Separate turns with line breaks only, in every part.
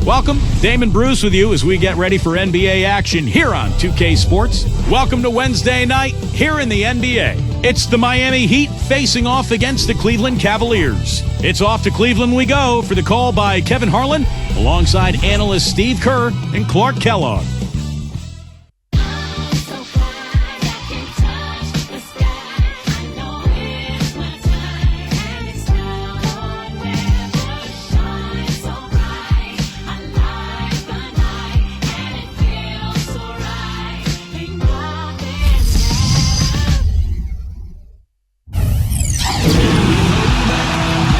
Welcome, Damon Bruce with you as we get ready for NBA action here on 2K Sports. Welcome to Wednesday night here in the NBA. It's the Miami Heat facing off against the Cleveland Cavaliers. It's off to Cleveland we go for the call by Kevin Harlan alongside analyst Steve Kerr and Clark Kellogg.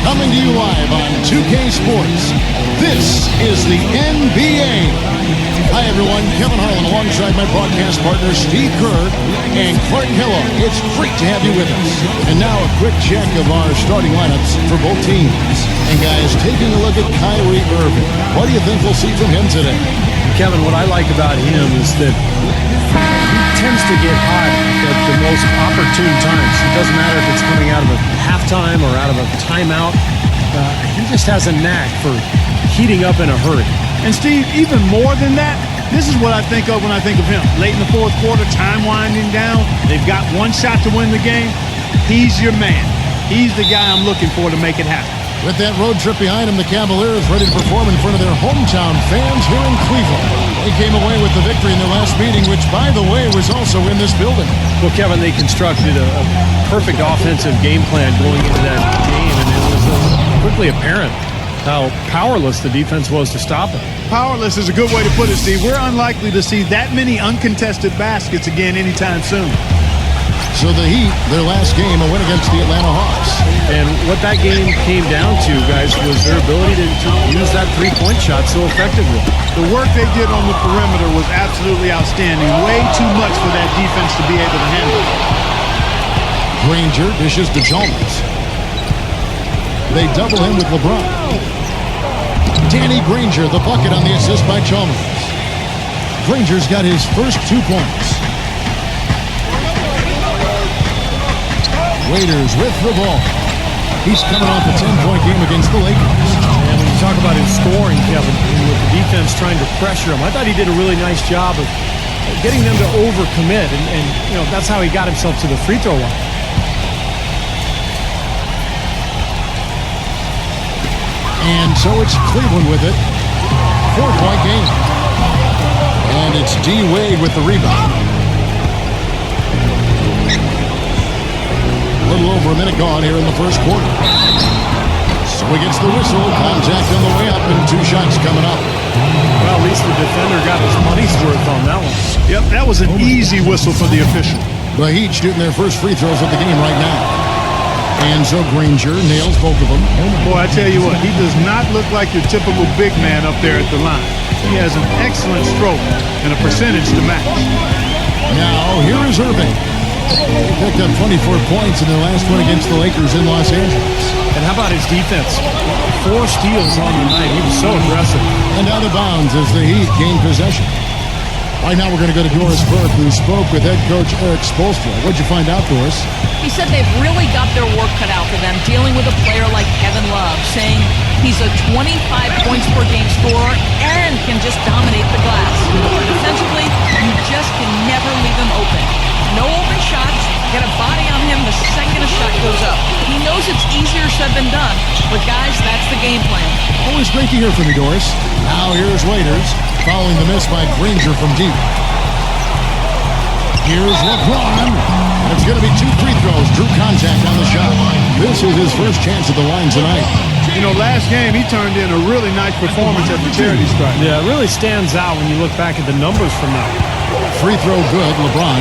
Coming to you live on 2K Sports, this is the NBA. Hi everyone, Kevin Harlan alongside my broadcast partner Steve Kerr and Clark Kellogg. It's great to have you with us. And now a quick check of our starting lineups for both teams. And guys, taking a look at Kyrie Irving, what do you think we'll see from him today?
Kevin, what I like about him is that he tends to get hot at the most opportune times. It doesn't matter if it's coming out of a halftime or out of a timeout. He just has a knack for heating up in a hurry.
And Steve, even more than that, this is what I think of when I think of him. Late in the fourth quarter, time winding down. They've got one shot to win the game. He's your man. He's the guy I'm looking for to make it happen.
With that road trip behind him, the Cavaliers ready to perform in front of their hometown fans here in Cleveland. They came away with the victory in their last meeting, which, by the way, was also in this building.
Well, Kevin, they constructed a perfect offensive game plan going into that game, and it was quickly apparent how powerless the defense was to stop it.
Powerless is a good way to put it, Steve. We're unlikely to see that many uncontested baskets again anytime soon.
So the Heat, their last game, a win against the Atlanta Hawks.
And what that game came down to, guys, was their ability to use that three-point shot so effectively.
The work they did on the perimeter was absolutely outstanding. Way too much for that defense to be able to handle.
Granger dishes to Chalmers. They double him with LeBron. Danny Granger, the bucket on the assist by Chalmers. Granger's got his first 2 points. Waiters with the ball. He's coming off a 10-point game against the Lakers.
And when you talk about his scoring, Kevin, with the defense trying to pressure him, I thought he did a really nice job of getting them to overcommit, and you know, that's how he got himself to the free throw line.
And so it's Cleveland with it. 4-point game. And it's D. Wade with the rebound. A little over a minute gone here in the first quarter. So he gets the whistle. Contact on the way up and 2 shots coming up.
Well, at least the defender got his money's worth on that one.
Yep, that was an easy whistle for the official.
The Heat shooting their first free throws of the game right now. And so Granger nails both of them.
Boy, I tell you what, he does not look like your typical big man up there at the line. He has an excellent stroke and a percentage to match.
Now, here is Irving. He picked up 24 points in their last one against the Lakers in Los Angeles.
And how about his defense? 4 steals on the night. He was so aggressive.
And out of bounds as the Heat gain possession. Right now we're going to go to Doris Burke, who spoke with head coach Eric Spoelstra. What'd you find out, Doris?
He said they've really got their work cut out for them dealing with a player like Kevin Love, saying he's a 25 points per game scorer and can just dominate the glass. Defensively, you just can never leave him open. No open shots, get a body on him the second a shot goes up. He knows it's easier said than done, but guys, that's the game plan.
Always great to hear from you, Doris. Now here's Waiters, following the miss by Granger from deep. Here's LeBron. It's going to be 2 free throws. Drew contact on the shot. This is his first chance at the line tonight.
You know, last game he turned in a really nice performance at the charity stripe.
Yeah, it really stands out when you look back at the numbers from that.
Free throw good, LeBron.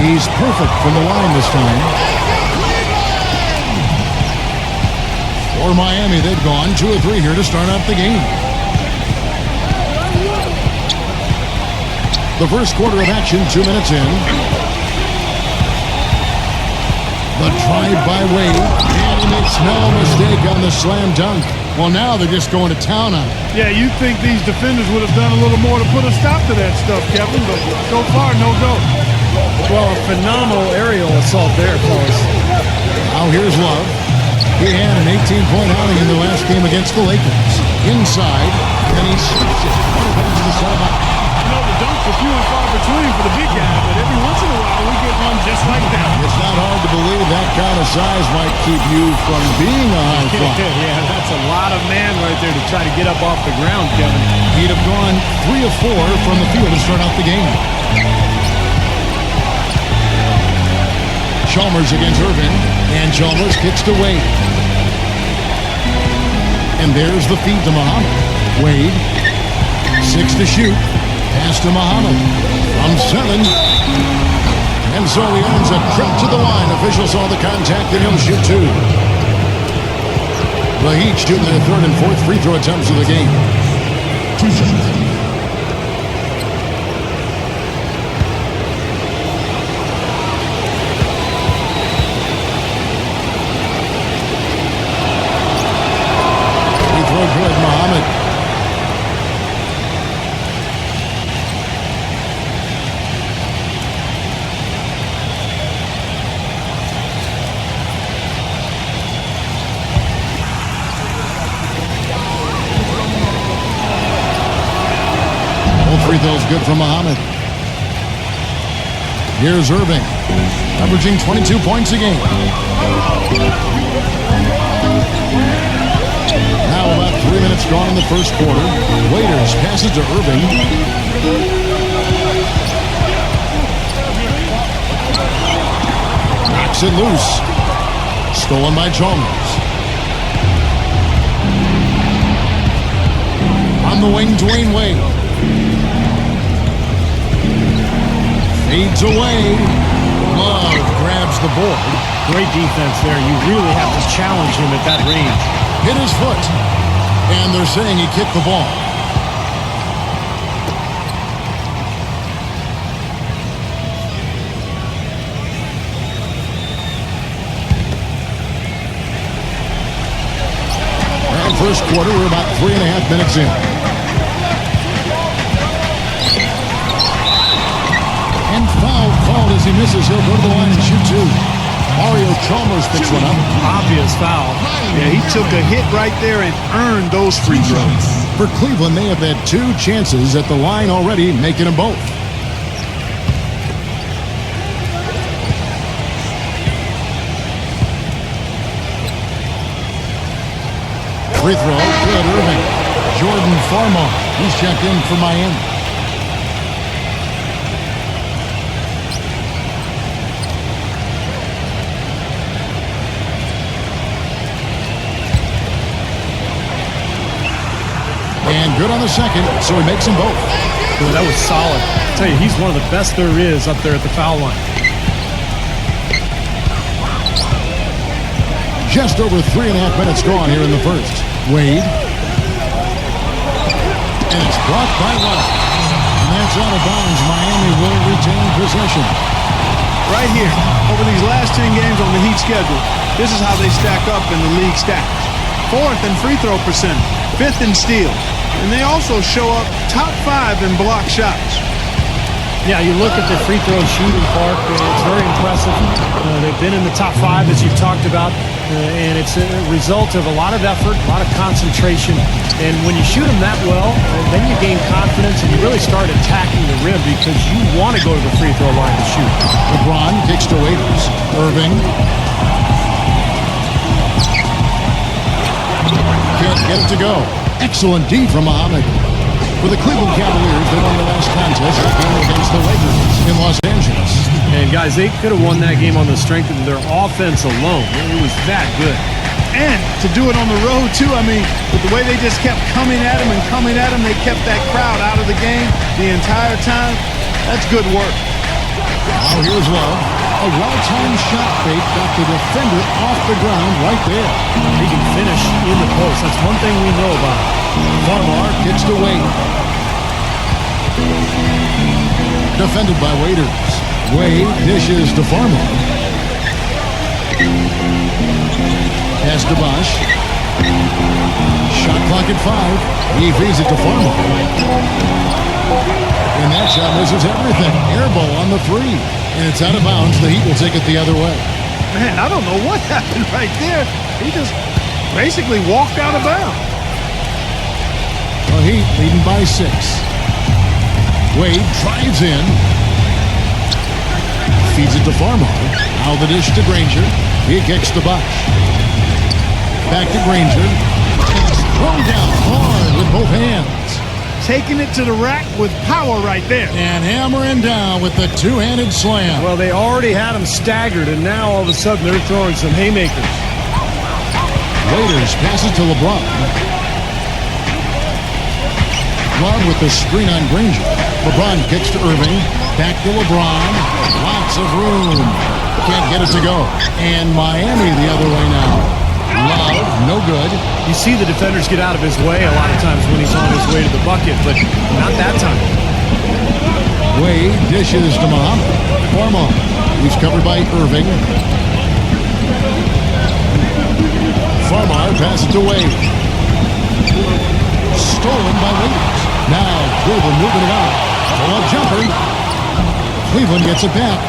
He's perfect from the line this time. For Miami, they've gone 2 of 3 here to start out the game. The first quarter of action, 2 minutes in. The drive by Wade, and he makes no mistake on the slam dunk. Well, now they're just going to town on it.
Yeah, you'd think these defenders would have done a little more to put a stop to that stuff, Kevin, but so far, no go.
Well, a phenomenal aerial assault there, fellas.
Now here's Love. He had an 18-point outing in the last game against the Lakers. Inside, and he shoots it. To the sideline.
The dunks are few and far between for the big guy, but every once in a while we get one just like that.
It's not hard to believe that kind of size might keep you from being a high flyer.
Yeah, that's a lot of man right there to try to get up off the ground, Kevin.
He'd have gone 3 of 4 from the field to start out the game. Chalmers against Irving, and Chalmers kicks to Wade. And there's the feed to Muhammad. Wade, 6 to shoot. Pass to Muhammad from 7. And so he earns a trip to the line. Officials saw the contact and he'll shoot 2. The Heat shooting their 3rd and 4th free throw attempts of the game. 2 shots. Free throw good, Muhammad. Free throws good from Muhammad. Here's Irving, averaging 22 points a game. Now about 3 minutes gone in the first quarter. Waiters passes to Irving. Knocks it loose. Stolen by Chalmers. On the wing, Dwayne Wade. Fades away. Love grabs the board.
Great defense there. You really have to challenge him at that range.
Hit his foot. And they're saying he kicked the ball. And first quarter, we're about 3.5 minutes in. And foul called as he misses. He'll go to the line and shoot 2. Mario Chalmers picks one up.
Obvious foul.
Yeah, he took a hit right there and earned those free throws.
For Cleveland, they have had 2 chances at the line already, making them both. Free throw, good, Irving. Jordan Farmar, he's checked in for Miami. And good on the second, so he makes them both.
Boy, that was solid. I tell you, he's one of the best there is up there at the foul line.
Just over 3.5 minutes gone here in the first. Wade. And it's blocked by Love. And that's out of bounds. Miami will retain possession.
Right here, over these last 10 games on the Heat schedule, this is how they stack up in the league stats. 4th in free throw percentage, 5th in steals, and they also show up top 5 in block shots.
Yeah, you look at the free throw shooting part, it's very impressive. They've been in the top 5, as you've talked about, and it's a result of a lot of effort, a lot of concentration. And when you shoot them that well, then you gain confidence and you really start attacking the rim because you want to go to the free throw line to shoot.
LeBron kicks to Waiters. Irving. Can't get it to go. Excellent D from Muhammad. For the Cleveland Cavaliers, they won the last contest, that game against the Lakers in Los Angeles.
And guys, they could have won that game on the strength of their offense alone. It was that good.
And to do it on the road, too, I mean, with the way they just kept coming at him, they kept that crowd out of the game the entire time. That's good work.
Now here's Love. A well-timed shot fake got the defender off the ground right there.
He can finish in the post. That's one thing we know about him.
Farmar kicks to Wade. Defended by Waiters. Wade dishes to Farmar. Pass to Bosch. clock at 5. He feeds it to Farmer. And that shot misses everything. Air ball on the 3. And it's out of bounds. The Heat will take it the other way.
Man, I don't know what happened right there. He just basically walked out of bounds.
The Heat leading by 6. Wade drives in. Feeds it to Farmer. Now the dish to Granger. He kicks to Bosch. Back to Granger. Thrown down hard with both hands.
Taking it to the rack with power right there.
And hammering down with the two-handed slam.
Well, they already had him staggered, and now all of a sudden they're throwing some haymakers.
Waiters passes to LeBron. Love with the screen on Granger. LeBron kicks to Irving. Back to LeBron. Lots of room. Can't get it to go. And Miami the other way now. Love, no good.
You see the defenders get out of his way a lot of times when he's on his way to the bucket, but not that time.
Wade dishes to Muhammad. Farmer. He's covered by Irving. Farmer passes to Wade. Stolen by Waiters. Now Cleveland moving it out. Pull-up jumper. Cleveland gets it back.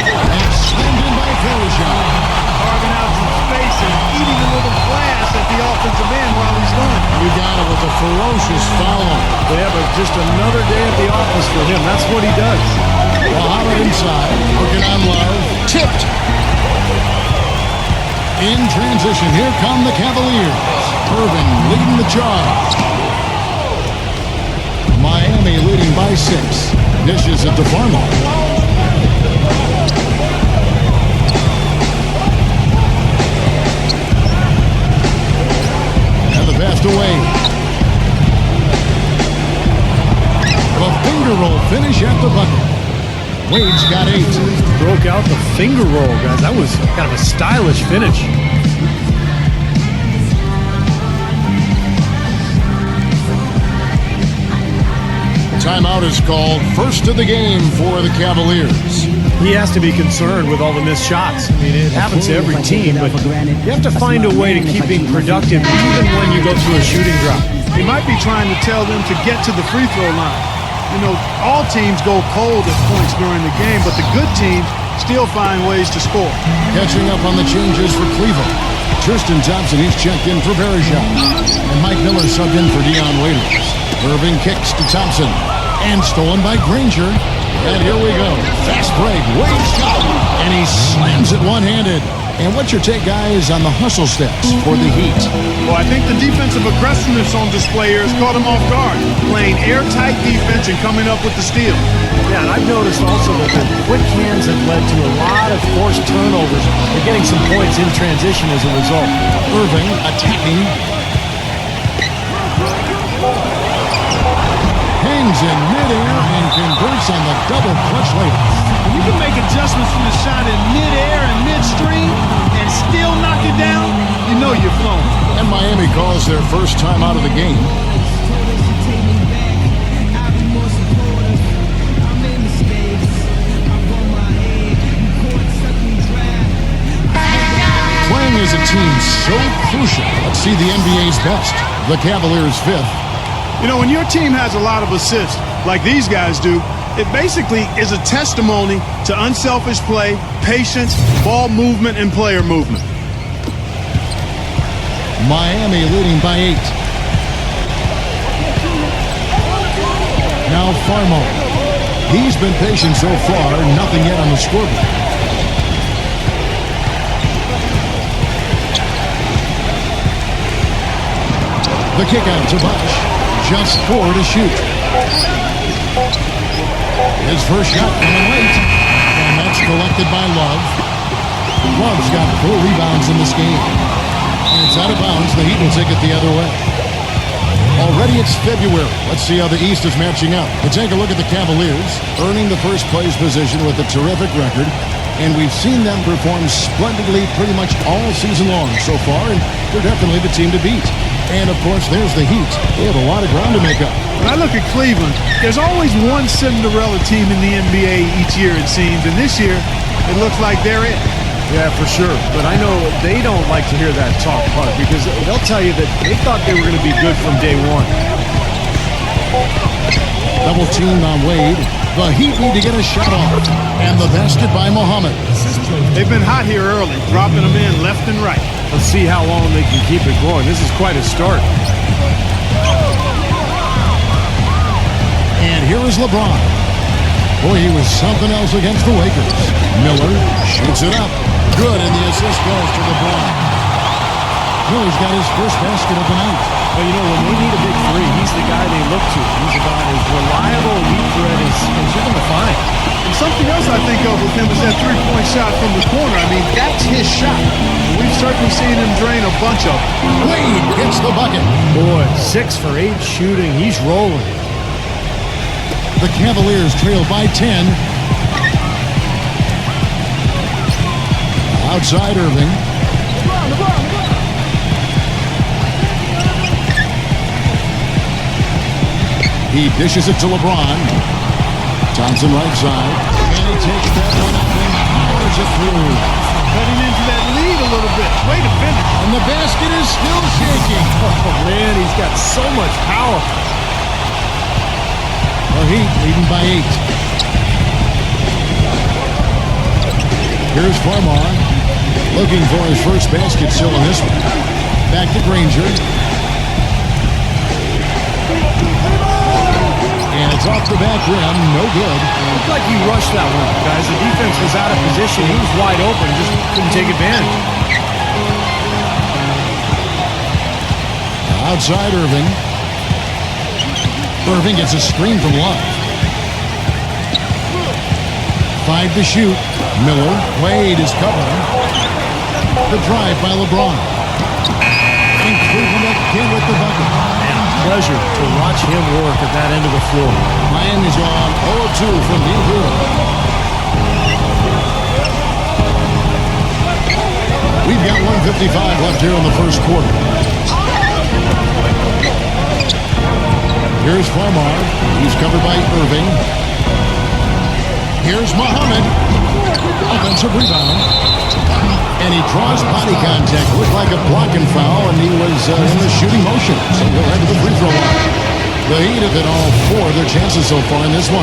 And slammed in by Farragher.
Carving out some space and eating a little glass at the offensive end while he's doing it.
You got it with a ferocious foul.
Yeah, but just another day at the office for him. That's what he does.
Muhammad inside. Working on Love. Tipped. In transition, here come the Cavaliers. Irving leading the charge. Miami leading by 6. Dishes it to Farmer. And the pass to Wade. The finger roll finish at the bucket. Wade's got 8.
Broke out the finger roll, guys. That was kind of a stylish finish.
Timeout is called. First of the game for the Cavaliers.
He has to be concerned with all the missed shots. I mean, it happens to every team, but you have to find a way to keep being productive even when you go through a shooting drop.
He might be trying to tell them to get to the free throw line. You know, all teams go cold at points during the game, but the good teams still find ways to score.
Catching up on the changes for Cleveland. Tristan Thompson, he's checked in for Farragher. And Mike Miller subbed in for Dion Waiters. Irving kicks to Thompson. And stolen by Granger. And here we go. Fast break. Wade shot. And he slams it one-handed. And what's your take, guys, on the hustle steps for the Heat?
Well, I think the defensive aggressiveness on display here has caught him off guard. Playing airtight defense and coming up with the steal.
Yeah, and I've noticed also that the quick hands have led to a lot of forced turnovers. They're getting some points in transition as a result.
Irving attacking. Hangs in midair and converts on the double clutch layup.
When you can make adjustments from the shot in midair and midstream and still knock it down, you know you're flowing.
And Miami calls their first time out of the game. Playing as a team so crucial. Let's see the NBA's best. The Cavaliers 5th.
You know, when your team has a lot of assists, like these guys do, it basically is a testimony to unselfish play, patience, ball movement, and player movement.
Miami leading by 8. Now Farmo. He's been patient so far, nothing yet on the scoreboard. The kick out to Bosch. Just 4 to shoot. His first shot coming late. And that's collected by Love. Love's got 4 rebounds in this game. And it's out of bounds. The Heat will take it the other way. Already it's February. Let's see how the East is matching up. We'll take a look at the Cavaliers, earning the first place position with a terrific record. And we've seen them perform splendidly pretty much all season long so far, and they're definitely the team to beat. And, of course, there's the Heat. They have a lot of ground to make up.
When I look at Cleveland, there's always one Cinderella team in the NBA each year, it seems. And this year, it looks like they're it.
Yeah, for sure. But I know they don't like to hear that talk part because they'll tell you that they thought they were going to be good from day one.
Double team on Wade. The Heat need to get a shot off. And the basket by Muhammad.
They've been hot here early, dropping them in left and right.
Let's see how long they can keep it going. This is quite a start.
And here is LeBron. Boy, he was something else against the Lakers. Miller shoots it up. Good, and the assist goes to LeBron. Miller's got his first basket of the night.
Well, you know, when they need a big three, he's the guy they look to. He's about as reliable a lead threat as you're going to find.
And something else I think of with him is that three-point shot from the corner. I mean, that's his shot. We've certainly seen him drain a bunch of them.
Wade gets the bucket.
Boy, 6 for 8 shooting. He's rolling.
The Cavaliers trail by 10. Outside Irving. He dishes it to LeBron. Thompson right side. And he takes that one up and powers it through.
Cutting into that lead a little bit. Way to finish.
And the basket is still shaking.
Oh, man, he's got so much power.
The Heat leading by 8. Here's Farmar. Looking for his first basket still in this one. Back to Granger. And it's off the back rim. No good.
It looked like he rushed that one, guys. The defense was out of position. He was wide open. Just couldn't take advantage.
Outside Irving. Irving gets a screen from Love. 5 to shoot. Miller. Wade is covering. The drive by LeBron. And Cleveland again with the bucket.
Man, a pleasure to watch him work at that end of the floor.
Miami's on 0-2 from deep here. We've got 1:55 left here in the first quarter. Here's Farmar. He's covered by Irving. Here's Muhammad. Offensive rebound. And he draws body contact. Looked like a blocking foul, and he was in the shooting motion. So go right to the free throw line. The Heat have hit all 4 of their chances so far in this one.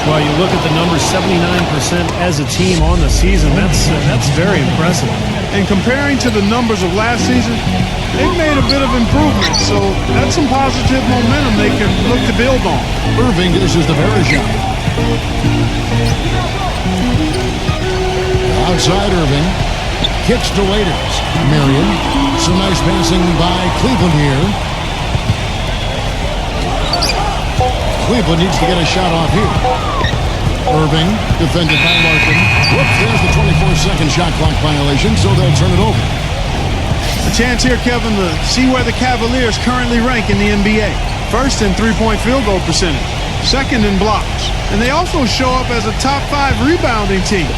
Well, you look at the numbers, 79% as a team on the season. That's very impressive.
And comparing to the numbers of last season, they've made a bit of improvement. So that's some positive momentum they can look to build on.
Irving dishes the Bergeron. Outside Irving. Kicks to Waiters. Marion. Some nice passing by Cleveland here. Cleveland needs to get a shot off here. Irving, defended by Larkin. Whoops, there's the 24-second shot clock violation, so they'll turn it over.
A chance here, Kevin, to see where the Cavaliers currently rank in the NBA. First in three-point field goal percentage. Second in blocks. And they also show up as a top 5 rebounding team.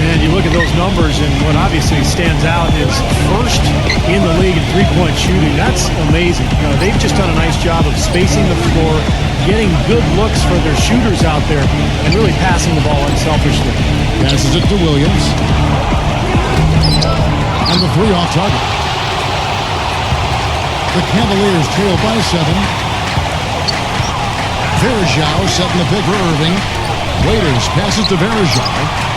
Man, you look at those numbers, and what obviously stands out is first in the league in three-point shooting. That's amazing. They've just done a nice job of spacing the floor, getting good looks for their shooters out there, and really passing the ball unselfishly.
Passes it to Williams. And the 3 off target. The Cavaliers trail by 7. Verjao setting the pick for Irving. Waiters passes to Verjao.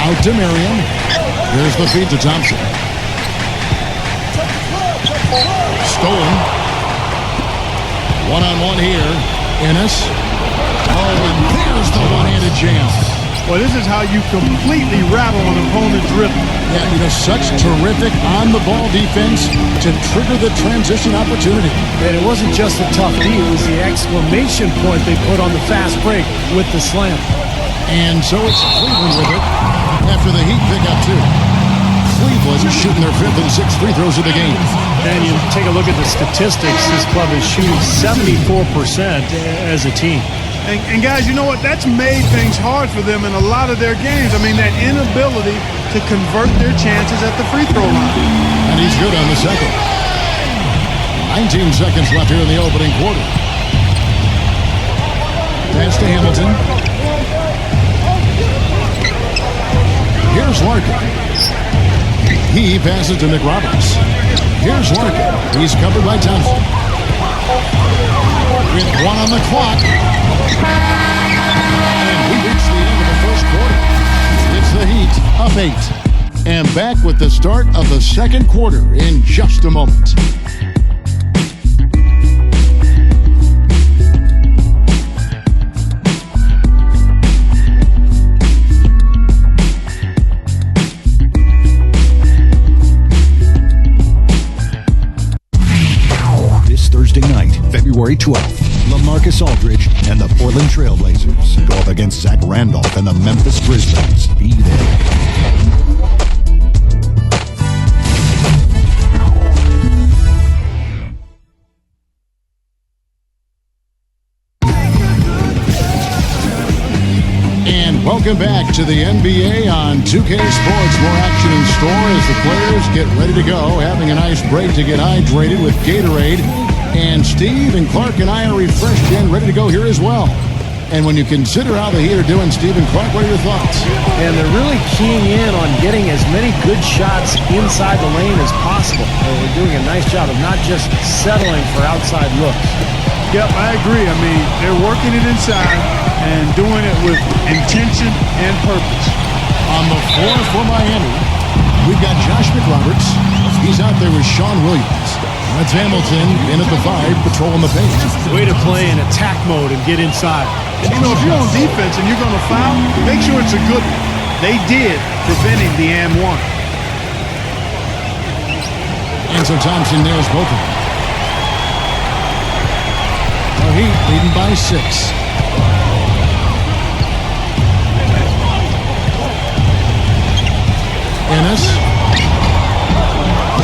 Out to Marion. There's the feed to Thompson. Stolen. One-on-one here. Ennis. Oh, and there's the one-handed jam.
Well, this is how you completely rattle an opponent's rhythm.
Yeah, such terrific on-the-ball defense to trigger the transition opportunity.
And it wasn't just a tough D, it was the exclamation point they put on the fast break with the slam.
And so it's Cleveland with it after the Heat pick up 2. Cleveland shooting their 5th and 6th free throws of the game.
And you take a look at the statistics, this club is shooting 74% as a team.
And guys, you know what? That's made things hard for them in a lot of their games. I mean, that inability to convert their chances at the free throw line.
And he's good on the second. 19 seconds left here in the opening quarter. Pass to Hamilton. Here's Larkin. He passes to McRoberts. Here's Larkin. He's covered by Thompson. With 1 on the clock. And we reach the end of the first quarter. It's the Heat up 8. And back with the start of the second quarter in just a moment.
Thursday night, February 12th, LaMarcus Aldridge and the Portland Trailblazers go up against Zach Randolph and the Memphis Grizzlies. Be there.
And welcome back to the NBA on 2K Sports. More action in store as the players get ready to go, having a nice break to get hydrated with Gatorade. And Steve and Clark and I are refreshed and ready to go here as well. And when you consider how the Heat are doing, Steve and Clark, what are your thoughts?
And they're really keying in on getting as many good shots inside the lane as possible. They're doing a nice job of not just settling for outside looks.
Yep, I agree. I mean, they're working it inside and doing it with intention and purpose.
On the floor for Miami, we've got Josh McRoberts. He's out there with Sean Williams. That's Hamilton in at the 5, patrolling the paint.
Way to play in attack mode and get inside.
And you know, if you're on defense and you're going to foul, make sure it's a good one. They did, preventing the and one.
And so Thompson nails both of them. The Heat leading by 6. Ennis.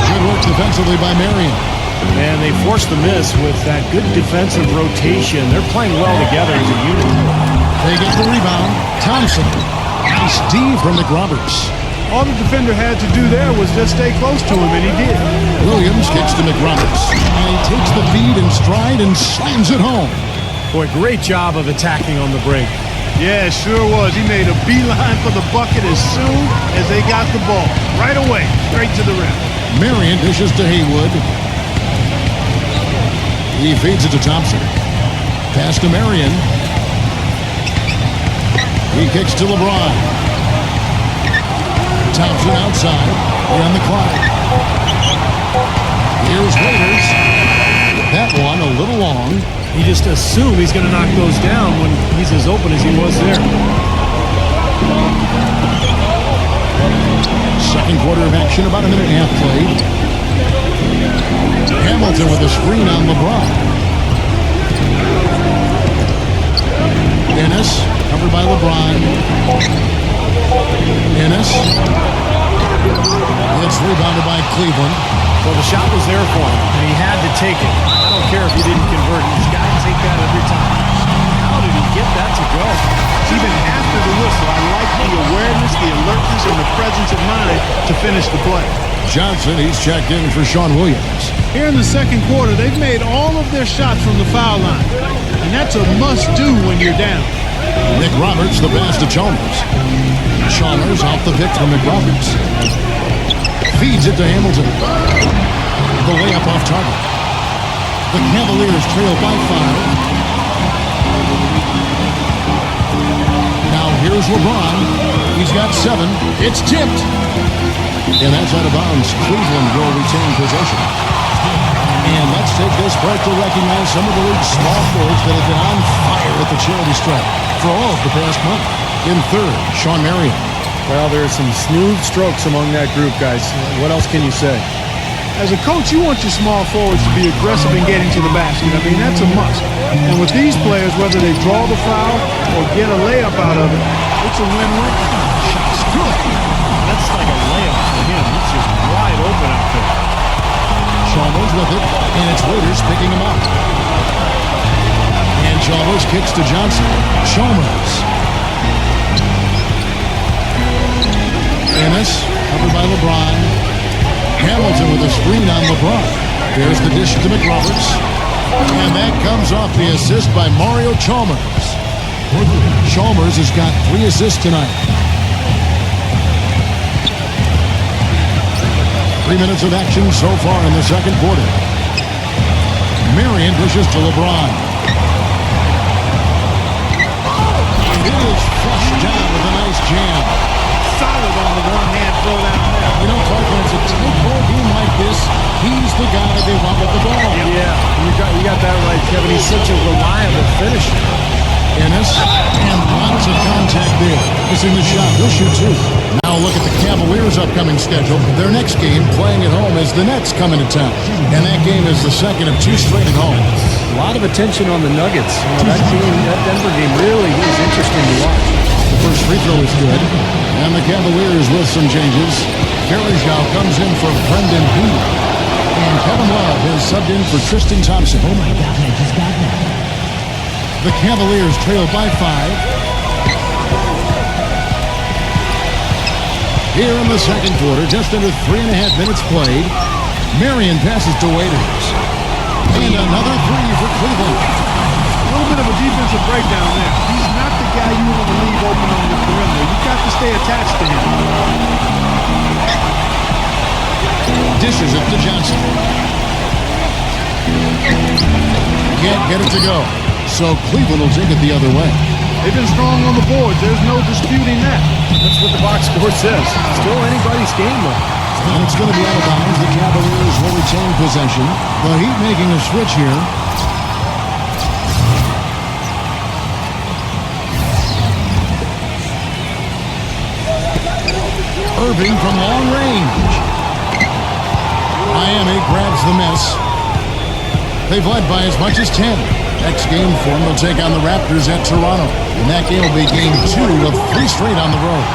Good work defensively by Marion.
And they forced the miss with that good defensive rotation. They're playing well together as a unit.
They get the rebound. Thompson. Nice D from McRoberts.
All the defender had to do there was just stay close to him, and he did.
Williams kicks to McRoberts. And he takes the feed in stride and slams it home.
Boy, great job of attacking on the break.
Yeah, it sure was. He made a beeline for the bucket as soon as they got the ball. Right away, straight to the rim.
Marion dishes to Haywood. He feeds it to Thompson. Pass to Marion. He kicks to LeBron. Thompson outside. We're on the clock. Here's Waiters. That one a little long.
You just assume he's going to knock those down when he's as open as he was there.
Second quarter of action, about a minute and a half played. Hamilton with a screen on LeBron. Ennis, covered by LeBron. Ennis. It's rebounded by Cleveland.
Well, the shot was there for him, and he had to take it. I don't care if he didn't convert. He's got to take that every time. How did he get that to go?
Even after the whistle, I like the awareness, the alertness, and the presence of mind to finish the play.
Johnson, he's checked in for Sean Williams.
Here in the second quarter, they've made all of their shots from the foul line. And that's a must-do when you're down.
McRoberts, the pass to Chalmers. Chalmers off the pick from McRoberts. Feeds it to Hamilton. The layup off target. The Cavaliers trail by 5. Now here's LeBron. He's got 7. It's tipped. And that's out of bounds. Cleveland will retain possession. And let's take this break to recognize some of the league's small forwards that have been on fire at the charity stripe for all of the past month. In third, Sean Marion.
Well, there's some smooth strokes among that group, guys. What else can you say?
As a coach, you want your small forwards to be aggressive in getting to the basket. I mean, that's a must. And with these players, whether they draw the foul or get a layup out of it, it's a win-win.
Shot's good. That's like a layup for him. He's just wide open out there.
Chalmers with it, and it's Waiters picking him up. And Chalmers kicks to Johnson. Chalmers. Ennis, covered by LeBron. Hamilton with a screen on LeBron. There's the dish to McRoberts. And that comes off the assist by Mario Chalmers. Chalmers has got 3 assists tonight. 3 minutes of action so far in the second quarter. Marion dishes to LeBron. And it is flushed down with a nice jam.
Solid on the one-hand throw down there.
You know, Clark, when it's a tight ball game like this, he's the guy they want with the ball.
Yeah, you got that right, Kevin. He's such a reliable finisher.
Ennis, and lots of contact there. Missing the shot. He'll shoot two. Now look at the Cavaliers' upcoming schedule. Their next game, playing at home, is the Nets coming to town. And that game is the second of 2 straight at home.
A lot of attention on the Nuggets. That Denver game really is interesting to watch.
The first free throw is good. And the Cavaliers with some changes. Farajao comes in for Brendan Beal. And Kevin Love is subbed in for Tristan Thompson.
Oh my God, I just got that.
The Cavaliers trail by 5. Here in the second quarter, just under 3.5 minutes played. Marion passes to Waiters. And another three for Cleveland.
A little bit of a defensive breakdown there. He's not the guy you want to leave open on the perimeter. You've got to stay attached to him.
Dishes it to Johnson. Can't get it to go. So Cleveland will take it the other way.
They've been strong on the board. There's no disputing that.
That's what the box score says. Still anybody's game, though.
And it's going to be out of bounds. The Cavaliers will retain possession. The Heat making a switch here. Irving from long range. Miami grabs the miss. They've led by as much as 10. Next game for them, they'll take on the Raptors at Toronto. And that game will be game 2 of 3 straight on the road.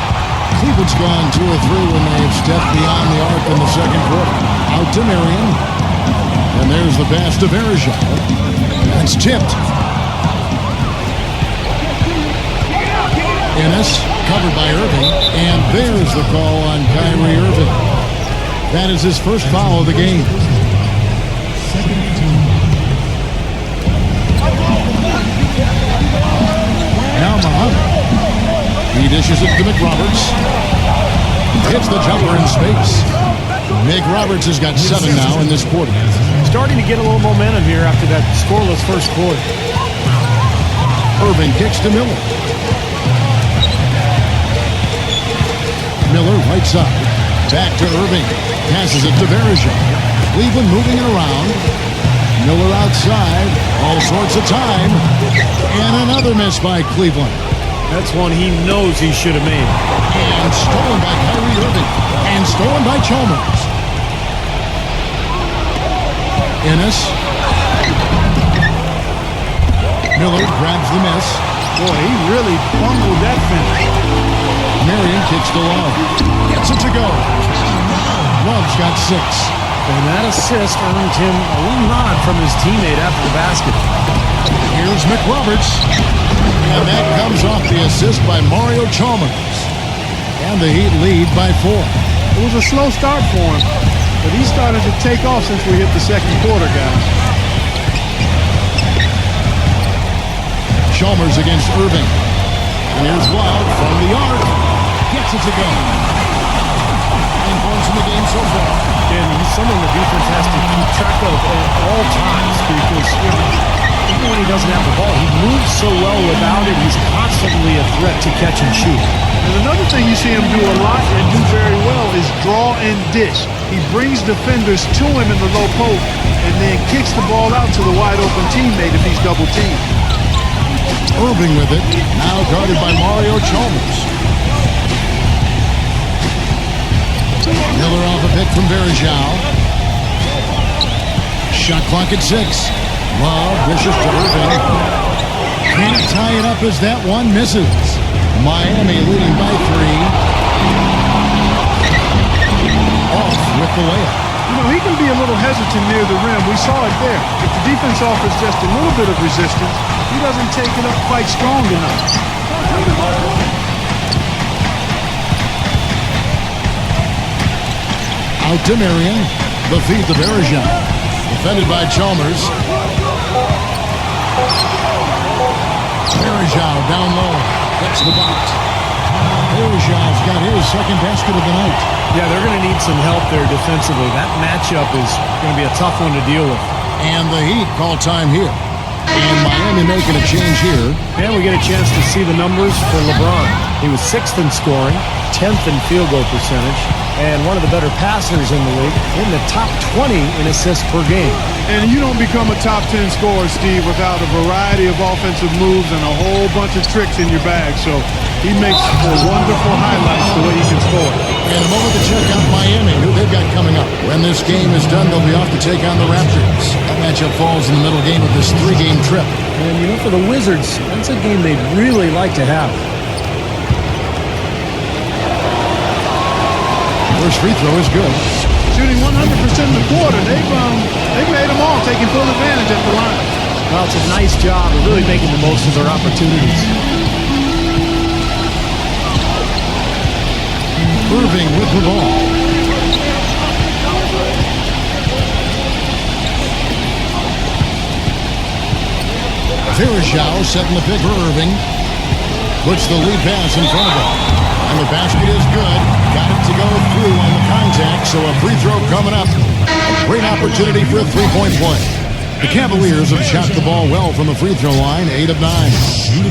Cleveland's gone 2 of 3 when they've stepped beyond the arc in the second quarter. Out to Marion. And there's the pass to Verajao. That's tipped. Ennis, covered by Irving. And there's the call on Kyrie Irving. That is his first foul of the game. Now Muhammad. He dishes it to McRoberts. Hits the jumper in space. McRoberts has got 7 now in this quarter.
Starting to get a little momentum here after that scoreless first quarter.
Irving kicks to Miller. Miller right side. Back to Irving. Passes it to Verajao. Cleveland moving it around. Miller outside. All sorts of time. And another miss by Cleveland.
That's one he knows he should have made.
And stolen by Kyrie Irving. And stolen by Chalmers. Ennis. Miller grabs the miss.
Boy, he really bungled that finish.
Marion kicks to Love. Gets it to go. Love's got 6.
And that assist earned him a little nod from his teammate after the basket.
Here's McRoberts. And that comes off the assist by Mario Chalmers. And the Heat lead by 4.
It was a slow start for him, but he started to take off since we hit the second quarter, guys.
Chalmers against Irving. And here's Love from the arc. Gets it to go. 9 points in the game so far.
And he's someone the defense has to keep track of at all times because even when he doesn't have the ball, he moves so well without it. He's constantly a threat to catch and shoot.
And another thing you see him do a lot and do very well is draw and dish. He brings defenders to him in the low post and then kicks the ball out to the wide open teammate if he's double teamed.
Irving with it. Now guarded by Mario Chalmers. Miller off a pick from Verajao. Shot clock at 6. Love dishes to Irving. Can't tie it up as that one misses. Miami leading by 3. Off with the layup.
You know, he can be a little hesitant near the rim. We saw it there. If the defense offers just a little bit of resistance, he doesn't take it up quite strong enough.
Out to Marion. The feed to Verajao. Defended by Chalmers. Verajao down low. Gets the box. Zhao's got his second basket of the night.
Yeah, they're going to need some help there defensively. That matchup is going to be a tough one to deal with.
And the Heat call time here. And Miami making a change here.
And we get a chance to see the numbers for LeBron. He was 6th in scoring, 10th in field goal percentage, and one of the better passers in the league, in the top 20 in assists per game.
And you don't become a top 10 scorer, Steve, without a variety of offensive moves and a whole bunch of tricks in your bag. So he makes for wonderful highlights the way he can score.
And a moment to check out Miami, who they've got coming up. When this game is done, they'll be off to take on the Raptors. That matchup falls in the middle game of this 3-game trip.
And, you know, for the Wizards, that's a game they'd really like to have.
First free throw is good.
Shooting 100% in the quarter. They've made them all, taking full advantage at the line.
Well, it's a nice job of really making the most of their opportunities.
Irving with the ball. Here's Zhao setting the pick for Irving. Puts the lead pass in front of him. And the basket is good. Got it to go through on the contact, so a free throw coming up. A great opportunity for a three-point play. The Cavaliers have shot the ball well from the free throw line, 8 of 9.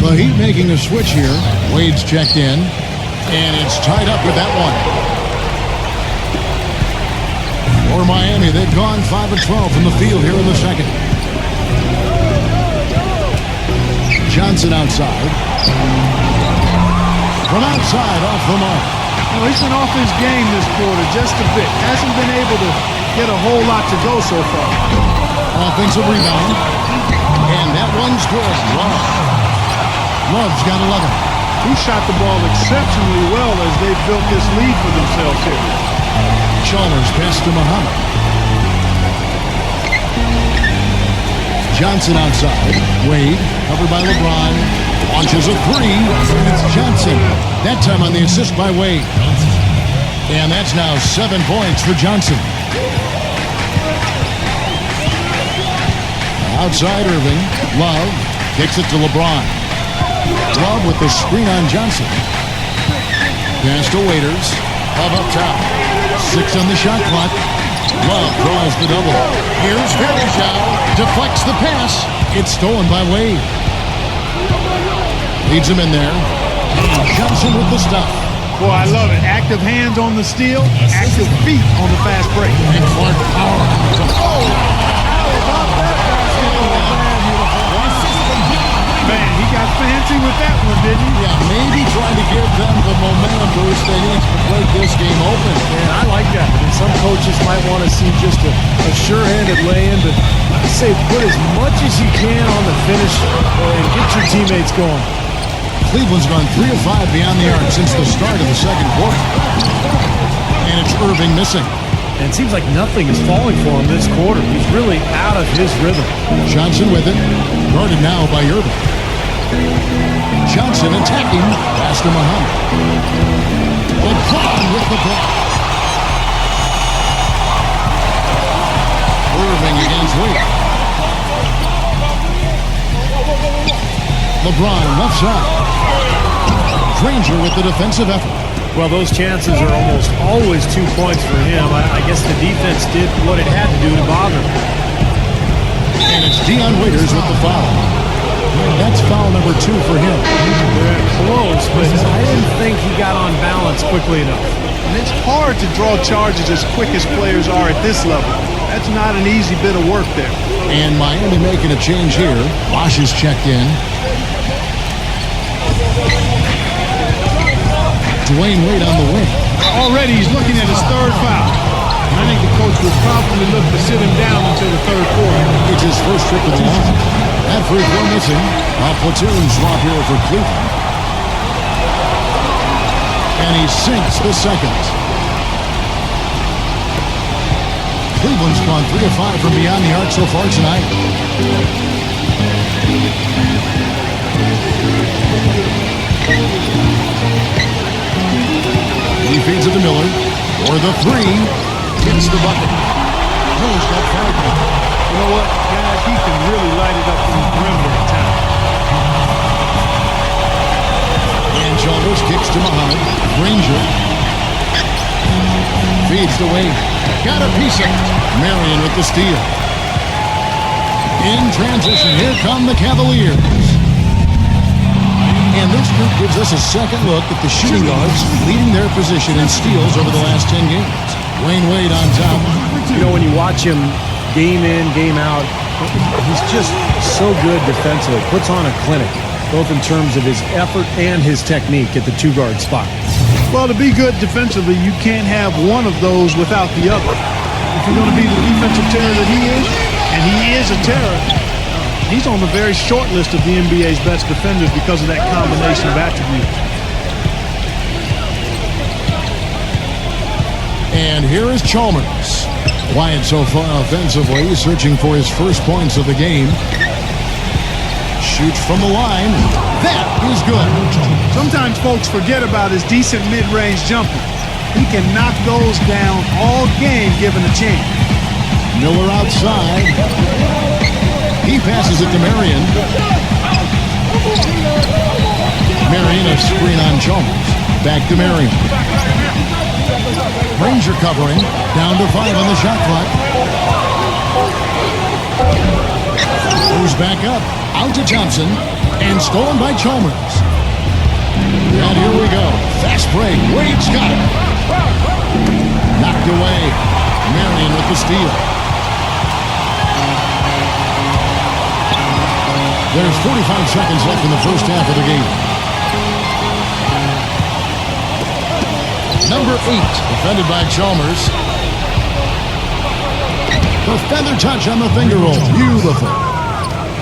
The Heat making a switch here. Wade's checked in, and it's tied up with that one. For Miami, they've gone 5 of 12 from the field here in the second. Johnson outside. From outside, off the mark.
Well, he's been off his game this quarter just a bit. Hasn't been able to get a whole lot to go so far.
Offensive rebound. And that one's good. Love's got 11.
He shot the ball exceptionally well as they've built this lead for themselves here.
Chalmers pass to Muhammad. Johnson outside. Wade, covered by LeBron. Launches a three. It's Johnson. That time on the assist by Wade. And that's now 7 points for Johnson. Outside Irving. Love kicks it to LeBron. Love with the screen on Johnson. Pass to Waiters. Love up top. 6 on the shot clock. Love draws the double. Here's Zhao. Deflects the pass. It's stolen by Wade. Leads him in there. And Johnson with the stop.
Boy, I love it. Active hands on the steal, active feet on the fast break.
And Clark power.
Man, he got fancy with that one, didn't he?
Yeah, maybe trying to give them the momentum boost they need to break this game open.
And I like that. I mean, some coaches might want to see just a sure-handed lay-in, but I say put as much as you can on the finish and get your teammates going.
Cleveland's gone 3 of 5 beyond the arc since the start of the second quarter. And it's Irving missing.
And it seems like nothing is falling for him this quarter. He's really out of his rhythm.
Johnson with it. Guarded now by Irving. Johnson attacking. Pass to Muhammad. LeBron with the block. Irving against Wade. LeBron left side. Granger with the defensive effort.
Well, those chances are almost always 2 points for him. I guess the defense did what it had to do to bother him.
And it's Dion Waiters with the foul. That's foul number 2 for him.
They're close, but I didn't think he got on balance quickly enough.
And it's hard to draw charges as quick as players are at this level. That's not an easy bit of work there.
And Miami making a change here. Bosh is checked in. Dwayne Wade on the wing.
Already he's looking at his third foul. And I think the coach would probably look to sit him down until the third quarter.
It's his first trip to the line. That free throw missing. A platoon swap here for Cleveland. And he sinks the second. Cleveland's gone 3 of 5 from beyond the arc so far tonight. He feeds it to Miller. For the 3. Hits the bucket. Miller's got 5 points.
You know what, guys? He can really light it up from the perimeter at times.
And Chalmers kicks to Muhammad. Ranger feeds the wing. Got a piece of it. Marion with the steal. In transition, here come the Cavaliers. And this group gives us a second look at the shooting guards leading their position in steals over the last 10 games. Wayne Wade on top.
You know, when you watch him game in, game out, he's just so good defensively. Puts on a clinic, both in terms of his effort and his technique at the two-guard spot.
Well, to be good defensively, you can't have one of those without the other. If you're going to be the defensive terror that he is, and he is a terror, he's on the very short list of the NBA's best defenders because of that combination of attributes.
And here is Chalmers. Quiet so far offensively, searching for his first points of the game. Shoots from the line. That is good.
Sometimes folks forget about his decent mid-range jumper. He can knock those down all game given a chance.
Miller outside. He passes it to Marion. Marion, a screen on Chalmers. Back to Marion. Ranger covering. Down to 5 on the shot clock. Moves back up. Out to Thompson. And stolen by Chalmers. And here we go. Fast break. Wade's got it. Knocked away. Marion with the steal. There's 45 seconds left in the first half of the game. Number 8, defended by Chalmers. The feather touch on the finger roll. Beautiful.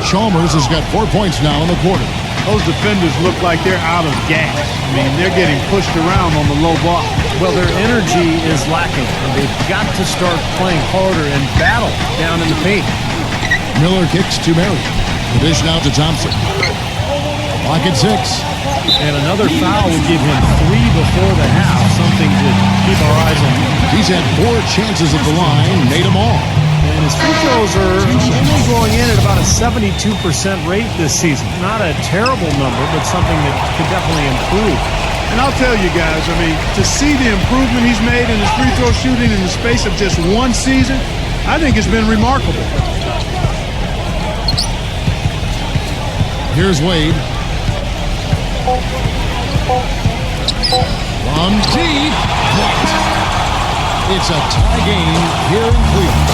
Chalmers has got 4 points now in the quarter.
Those defenders look like they're out of gas. I mean, they're getting pushed around on the low block.
Well, their energy is lacking, and they've got to start playing harder and battle down in the paint.
Miller kicks to Marion. The dish now to Thompson. Clock at 6.
And another foul would give him 3 before the half, something to keep our eyes on.
He's had 4 chances at the line, made them all.
And his free throws are only going in at about a 72% rate this season. Not a terrible number, but something that could definitely improve.
And I'll tell you guys, I mean, to see the improvement he's made in his free throw shooting in the space of just 1 season, I think it's been remarkable.
Here's Wade. From deep. Blocked. It's a tie game here in Cleveland.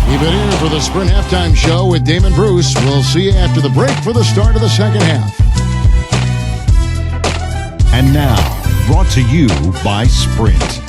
Keep it here for the Sprint Halftime Show with Damon Bruce. We'll see you after the break for the start of the second half.
And now, brought to you by Sprint.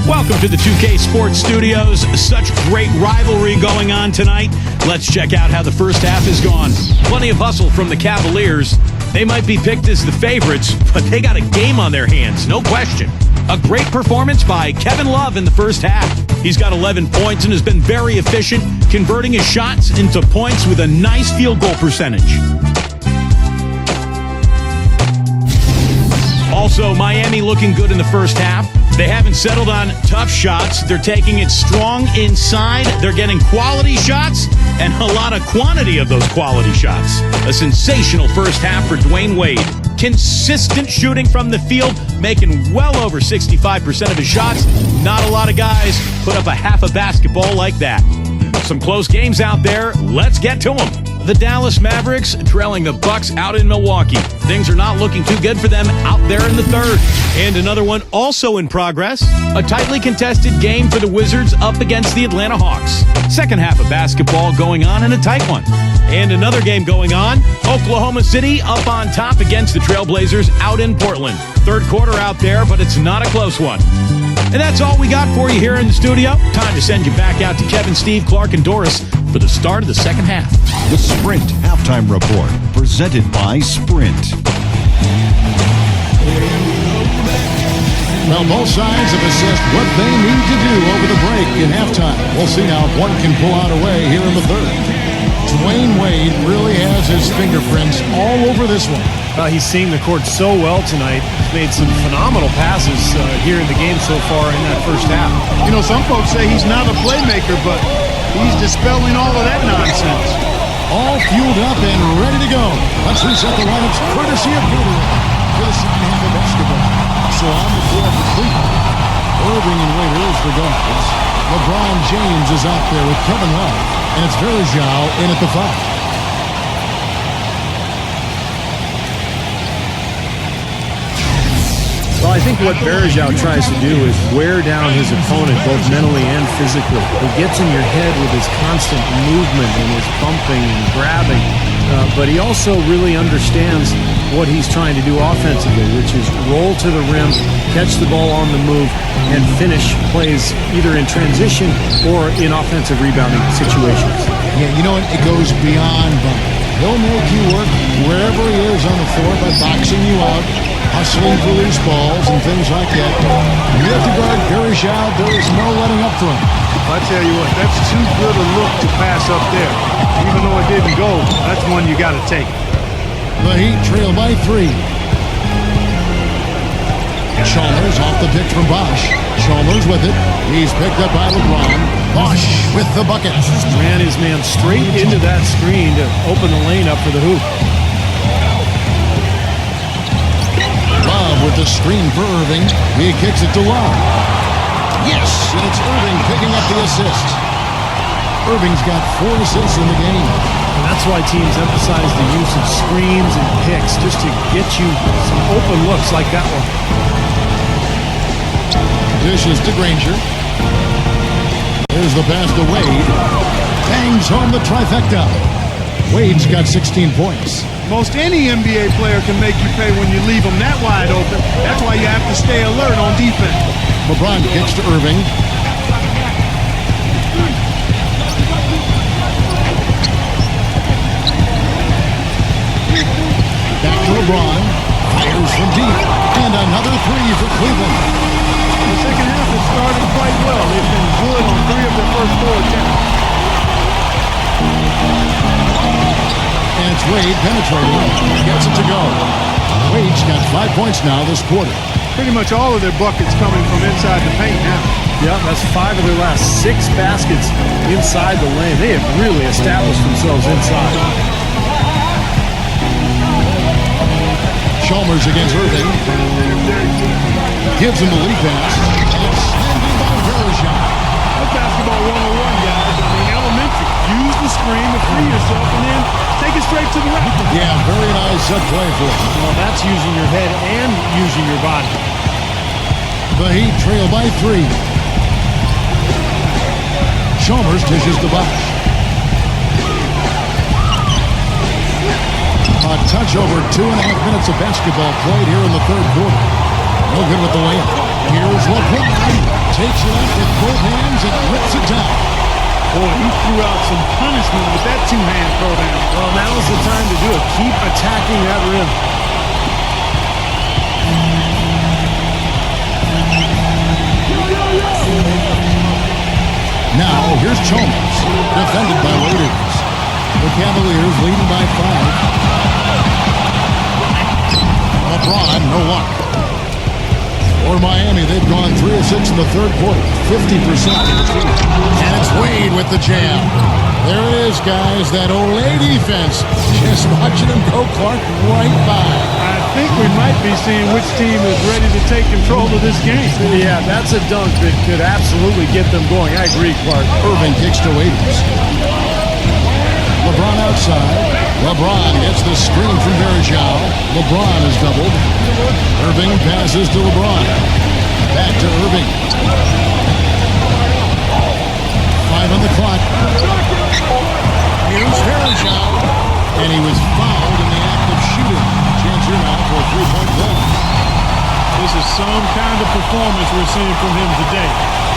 Welcome to the 2K Sports Studios. Such great rivalry going on tonight. Let's check out how the first half has gone. Plenty of hustle from the Cavaliers. They might be picked as the favorites, but they got a game on their hands, no question. A great performance by Kevin Love in the first half. He's got 11 points and has been very efficient, converting his shots into points with a nice field goal percentage. Also, Miami looking good in the first half. They haven't settled on tough shots. They're taking it strong inside. They're getting quality shots and a lot of quantity of those quality shots. A sensational first half for Dwayne Wade. Consistent shooting from the field, making well over 65% of his shots. Not a lot of guys put up a half a basketball like that. Some close games out there. Let's get to them. The Dallas Mavericks trailing the Bucks out in Milwaukee. Things are not looking too good for them out there in the third. And another one also in progress. A tightly contested game for the Wizards up against the Atlanta Hawks. Second half of basketball going on in a tight one. And another game going on. Oklahoma City up on top against the Trailblazers out in Portland. Third quarter out there, but it's not a close one. And that's all we got for you here in the studio. Time to send you back out to Kevin, Steve, Clark, and Doris for the start of the second half.
The Sprint Halftime Report, presented by Sprint.
Well, both sides have assessed what they need to do over the break in halftime. We'll see now if one can pull out a way here in the third. Dwayne Wade really has his fingerprints all over this one.
He's seeing the court so well tonight. He's made some phenomenal passes here in the game so far in that first half.
You know, some folks say he's not a playmaker, but he's dispelling all of that nonsense.
All fueled up and ready to go. Let's reset the lineups courtesy of Curta. for the second half of basketball. So on the floor for Cleveland. Irving and Waiter is the guards. LeBron James is out there with Kevin Love. And it's Verjao in at the 5.
Well, I think what Verjao tries to do is wear down his opponent both mentally and physically. He gets in your head with his constant movement and his bumping and grabbing, but he also really understands what he's trying to do offensively, which is roll to the rim, catch the ball on the move, and finish plays either in transition or in offensive rebounding situations.
Yeah, you know what? It goes beyond bumping. He'll make you work wherever he is on the floor by boxing you out, hustling for loose balls and things like that. You have to guard Verjao. There is no letting up for him.
I tell you what, that's too good a look to pass up there. Even though it didn't go, that's one you got to take.
The Heat trail by 3. Chalmers off the pick from Bosch. Chalmers with it. He's picked up by LeBron. Bosch with the bucket.
Ran his man straight into that screen to open the lane up for the hoop.
Love with the screen for Irving. He kicks it to Love. Yes, and it's Irving picking up the assist. Irving's got 4 assists in the game.
And that's why teams emphasize the use of screens and picks, just to get you some open looks like that one.
Dishes to Granger. There's the pass to Wade. Bangs home the trifecta. Wade's got 16 points.
Most any NBA player can make you pay when you leave them that wide open. That's why you have to stay alert on defense.
LeBron kicks to Irving. Back to LeBron. Fires from deep. And another 3 for Cleveland.
The second half has started quite well. They've been good on 3 of their first 4 attempts.
And it's Wade penetrating. Gets it to go. Wade's got 5 points now this quarter.
Pretty much all of their buckets coming from inside the paint now.
Yeah, that's 5 of their last 6 baskets inside the lane. They have really established themselves inside.
Chalmers against Irving. Gives him the lead pass. And standing by Verjao.
That's basketball 101, guys. I mean, elementary. Use the screen to free yourself and then take it straight to the rack.
Yeah, very nice set play for him.
Well, that's using your head and using your body.
The Heat trail by 3. Chalmers dishes to Bosch. A touch over 2.5 minutes of basketball played here in the third quarter. No good with the layup. Here's LeBron. Takes it up with both hands and rips it down.
Boy, he threw out some punishment with that 2-hand throw down.
Well, now's the time to do it. Keep attacking that rim.
Now, here's Chalmers, defended by Waiters. The Cavaliers leading by 5. LeBron, no luck. For Miami, they've gone 3 of 6 in the third quarter, 50%. And it's Wade with the jam. There it is, guys, that Olay defense. Just watching him go Clark right by.
I think we might be seeing which team is ready to take control of this game.
Yeah, that's a dunk that could absolutely get them going. I agree, Clark.
Irving kicks to Waiters. LeBron outside. LeBron gets the screen from Verjao. LeBron is doubled. Irving passes to LeBron. Back to Irving. 5 on the clock. Here's Verjao. And he was fouled in the act of shooting. Chance here now for a 3-point play.
This is some kind of performance we're seeing from him today.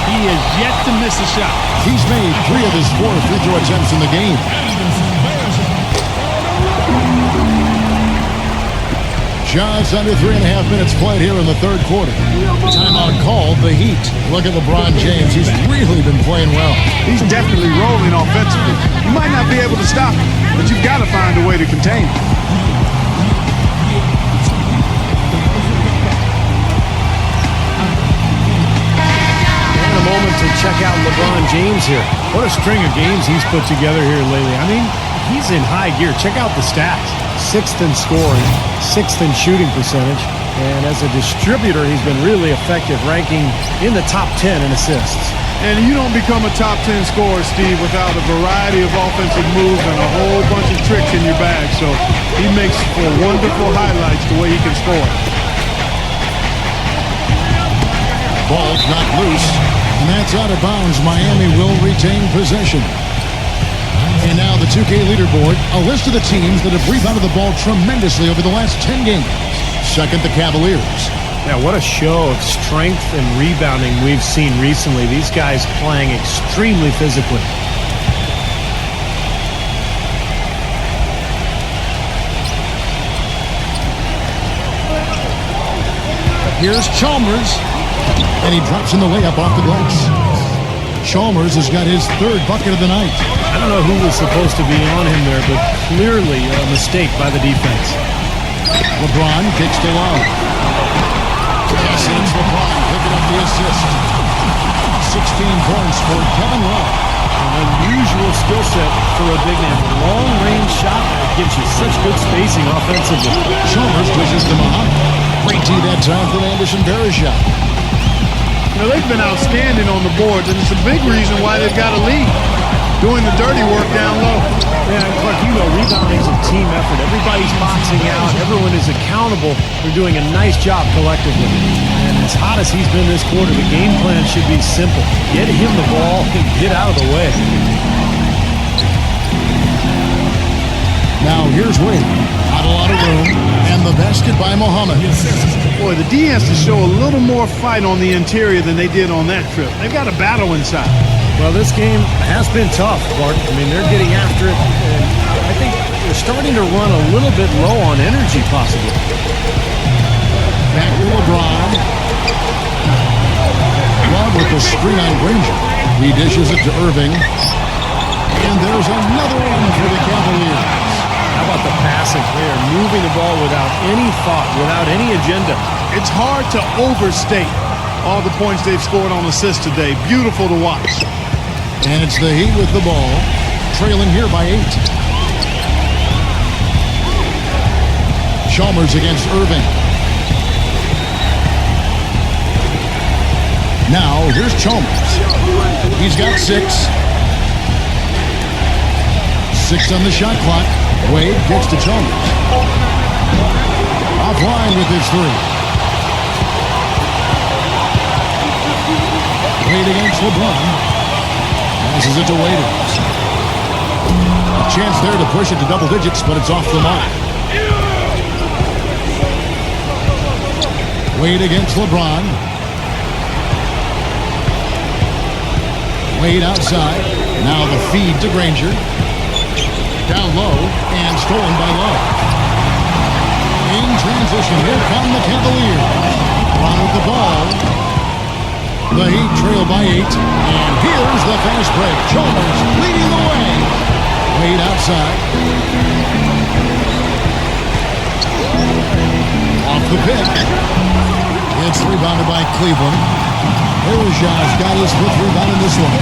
He has yet to miss a shot.
He's made 3 of his 4 free throw attempts in the game. Just under 3.5 minutes played here in the third quarter. Timeout called, the Heat. Look at LeBron James. He's really been playing well.
He's definitely rolling offensively. You might not be able to stop him, but you've got to find a way to contain him.
And a moment to check out LeBron James here. What a string of games he's put together here lately. I mean, he's in high gear. Check out the stats. 6th in scoring, 6th in shooting percentage, and as a distributor, he's been really effective, ranking in the top 10 in assists.
And you don't become a top 10 scorer, Steve, without a variety of offensive moves and a whole bunch of tricks in your bag. So he makes for wonderful highlights the way he can score.
Ball's knocked loose, and that's out of bounds. Miami will retain possession. And now the 2K leaderboard, a list of the teams that have rebounded the ball tremendously over the last 10 games. Second, the Cavaliers.
Yeah, what a show of strength and rebounding we've seen recently. These guys playing extremely physically.
Here's Chalmers, and he drops in the layup off the glass. Chalmers has got his 3rd bucket of the night.
I don't know who was supposed to be on him there, but clearly a mistake by the defense.
LeBron kicks to Love. Yes, it's LeBron picking up the assist. 16 points for Kevin Love.
An unusual skill set for a big man. Long-range shot that gives you such good spacing offensively.
Chalmers pushes to Muhammad. Great tee that time from Anderson Varejao.
You know, they've been outstanding on the boards, and it's a big reason why they've got a lead. Doing the dirty work down low.
Yeah, Clark, you know, rebounding is a team effort. Everybody's boxing out. Everyone is accountable. They're doing a nice job collectively. And as hot as he's been this quarter, the game plan should be simple. Get him the ball and get out of the way.
Now here's Wade. Not a lot of room. And the basket by Muhammad.
Boy, the D has to show a little more fight on the interior than they did on that trip. They've got a battle inside.
Well, this game has been tough, Clark. I mean, they're getting after it, and I think they're starting to run a little bit low on energy, possibly.
Back to LeBron. Love with the screen on Granger. He dishes it to Irving. And there's another one for the Cavaliers.
How about the passing? They are moving the ball without any thought, without any agenda.
It's hard to overstate all the points they've scored on assists today. Beautiful to watch.
And it's the Heat with the ball, trailing here by 8. Chalmers against Irving. Now, here's Chalmers. He's got 6. 6 on the shot clock. Wade gets to Chalmers. Offline with his 3. Wade against LeBron. Passes it to Waiters. A chance there to push it to double digits, but it's off the mark. Wade against LeBron. Wade outside. Now the feed to Granger. Down low and stolen by Love. In transition, here come the Cavaliers. On with the ball. The Heat trail by 8, and here's the fast break. Chalmers leading the way. Wade outside. Off the pick. It's rebounded by Cleveland. Varejau's got his 5th rebound in this one.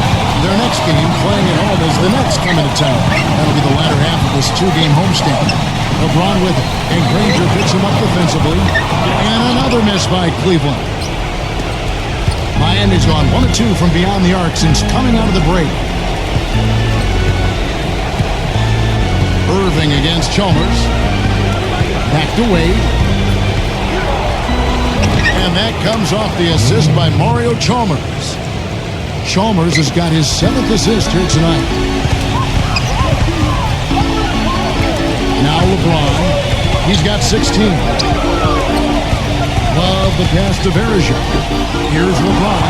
Their next game, playing at home, as the Nets come into town. That'll be the latter half of this 2-game homestand. LeBron with it, and Granger picks him up defensively. And another miss by Cleveland. Miami's gone 1 of 2 from beyond the arc since coming out of the break. Irving against Chalmers. Back to Wade. And that comes off the assist by Mario Chalmers. Chalmers has got his 7th assist here tonight. Now LeBron. He's got 16. Love the pass to Varejao. Here's LeBron.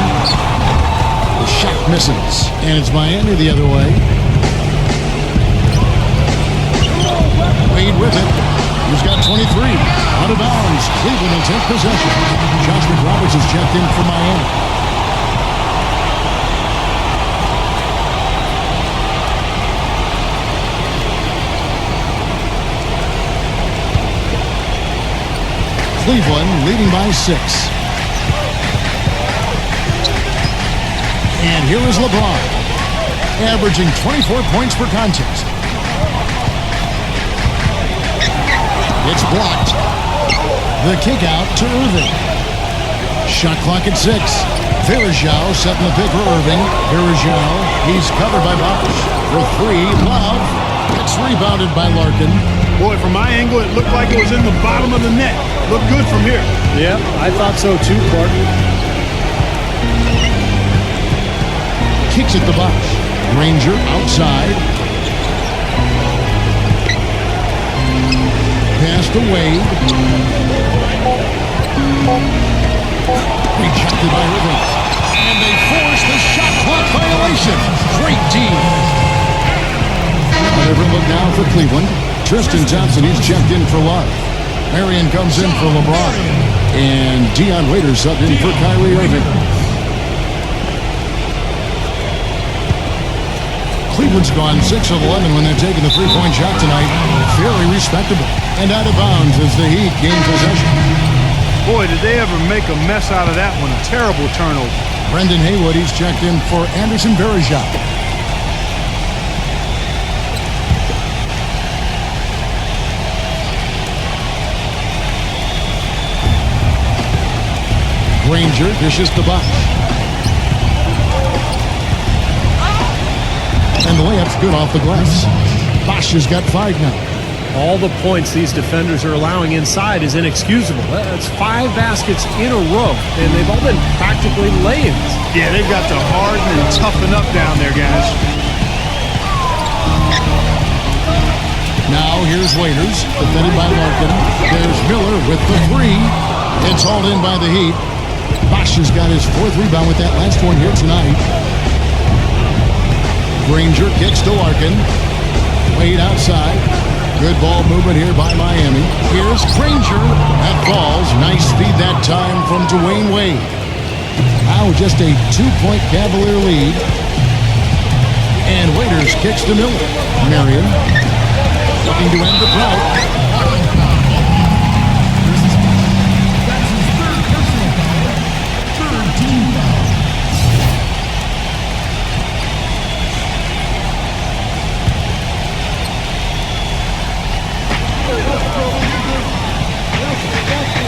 The shot misses. And it's Miami the other way. Wade with it. He's got 23. Out of bounds. Cleveland will take possession. Josh McRoberts has checked in for Miami. Cleveland leading by 6. And here is LeBron, averaging 24 points per contest. It's blocked. The kick out to Irving. Shot clock at 6. Verajao setting the pick for Irving. Verajao, he's covered by Bosch. For 3, Love. It's rebounded by Larkin.
Boy, from my angle, it looked like it was in the bottom of the net. Looked good from here.
Yeah, I thought so too, Clark.
Kicks at the Bosch. Ranger outside. Pass to Wade. Rejected by Irving. And they force the shot clock violation. Great team. Whatever look now for Cleveland. Tristan Thompson, he's checked in for Love. Marion comes in for LeBron. And Dion Waiters subbed in for Kyrie Irving. Cleveland's gone 6 of 11 when they're taking the three-point shot tonight. Very respectable. And out of bounds as the Heat gain possession.
Boy, did they ever make a mess out of that one. A terrible turnover.
Brendan Haywood, he's checked in for Anderson Varejao. Granger dishes the Bosch. And the layup's good off the glass. Bosch has got 5 now.
All the points these defenders are allowing inside is inexcusable. That's 5 baskets in a row, and they've all been practically lay-ins.
Yeah, they've got to harden and toughen up down there, guys.
Now here's Waiters, defended by Larkin. There's Miller with the 3. It's hauled in by the Heat. Bosch has got his 4th rebound with that last one here tonight. Granger kicks to Larkin. Wade outside. Good ball movement here by Miami. Here's Granger. That falls. Nice speed that time from Dwayne Wade. Now just a 2-point Cavalier lead. And Waiters kicks to Miller. Marion looking to end the drought.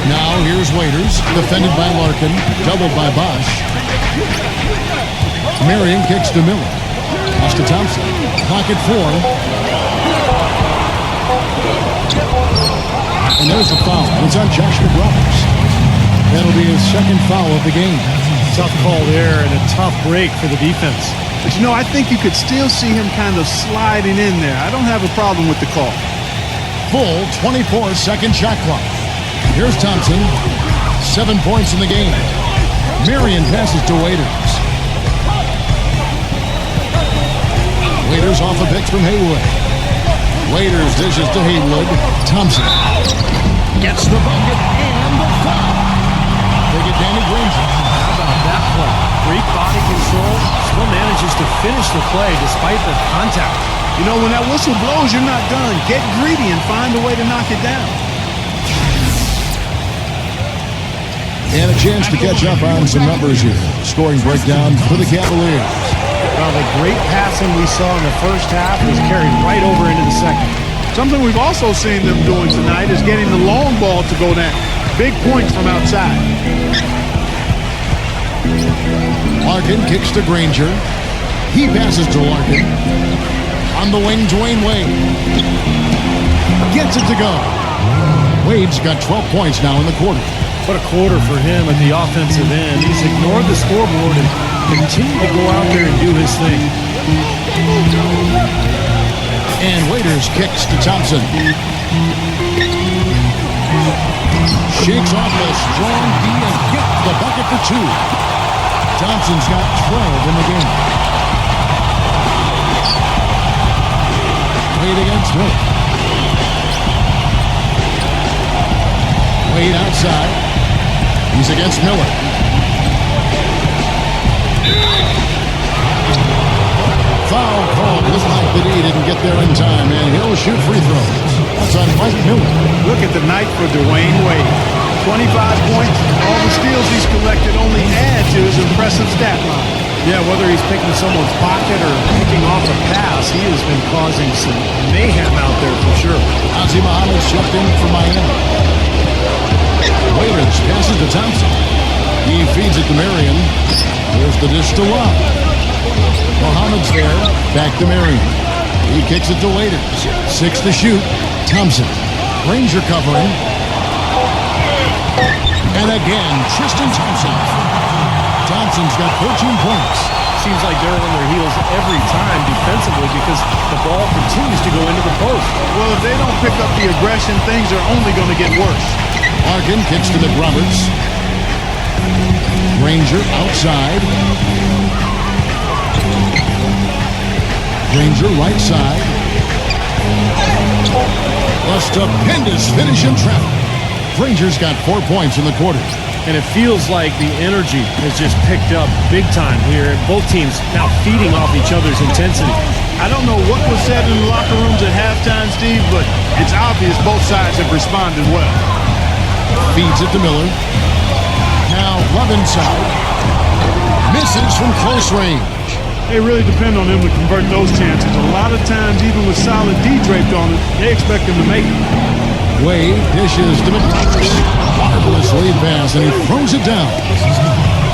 Now here's Waiters, defended by Larkin, doubled by Bosch. Marion kicks to Miller. Pass to Thompson. Clock at 4. And there's the foul. It's on Joshua Roberts. That'll be his 2nd foul of the game.
Tough call there and a tough break for the defense.
But you know, I think you could still see him kind of sliding in there. I don't have a problem with the call.
Full 24-second shot clock. Here's Thompson. 7 points in the game. Marion passes to Waiters. Waiters off a pitch from Haywood. Waiters dishes to Haywood. Thompson gets the bucket and the foul. They get Danny Granger.
How about that play? Great body control. Still manages to finish the play despite the contact.
You know, when that whistle blows, you're not done. Get greedy and find a way to knock it down.
And a chance to catch up on some numbers here. Scoring breakdown for the Cavaliers.
Well, the great passing we saw in the first half was carried right over into the second.
Something we've also seen them doing tonight is getting the long ball to go down. Big points from outside.
Larkin kicks to Granger. He passes to Larkin. On the wing, Dwayne Wade. Gets it to go. Wade's got 12 points now in the quarter.
What a quarter for him at the offensive end. He's ignored the scoreboard and continued to go out there and do his thing.
And Waiters kicks to Thompson. Shakes off the strong D and gets the bucket for 2. Thompson's got 12 in the game. Wade against Miller. Wade outside. He's against Miller. Foul called. Looks like the D didn't get there in time, and he'll shoot free throws. That's on Mike Miller.
Look at the night for Dwayne Wade. 25 points. All the steals he's collected only add to his impressive stat line.
Yeah, whether he's picking someone's pocket or picking off a pass, because he has been causing some mayhem out there for sure.
Ozzie Muhammad's checked in for Miami. Waiters passes to Thompson. He feeds it to Marion. There's the dish to Love. Muhammad's there. Back to Marion. He kicks it to Waiters. 6 to shoot. Thompson. Ranger covering. And again, Tristan Thompson. Thompson's got 14 points.
Seems like they're on their heels every time defensively because the ball continues to go into the post.
Well, if they don't pick up the aggression, things are only going to get worse.
Larkin kicks to McRoberts. Ranger outside. Ranger right side. A stupendous finish in traffic. Ranger's got 4 points in the quarter.
And it feels like the energy has just picked up big time here. Both teams now feeding off each other's intensity.
I don't know what was said in the locker rooms at halftime, Steve, but it's obvious both sides have responded well.
Feeds it to Miller. Now Love inside. Misses from close range.
They really depend on him to convert those chances. A lot of times, even with solid D draped on it, they expect him to make it.
Wade dishes to McRoberts. Marvelous lead pass, and he throws it down.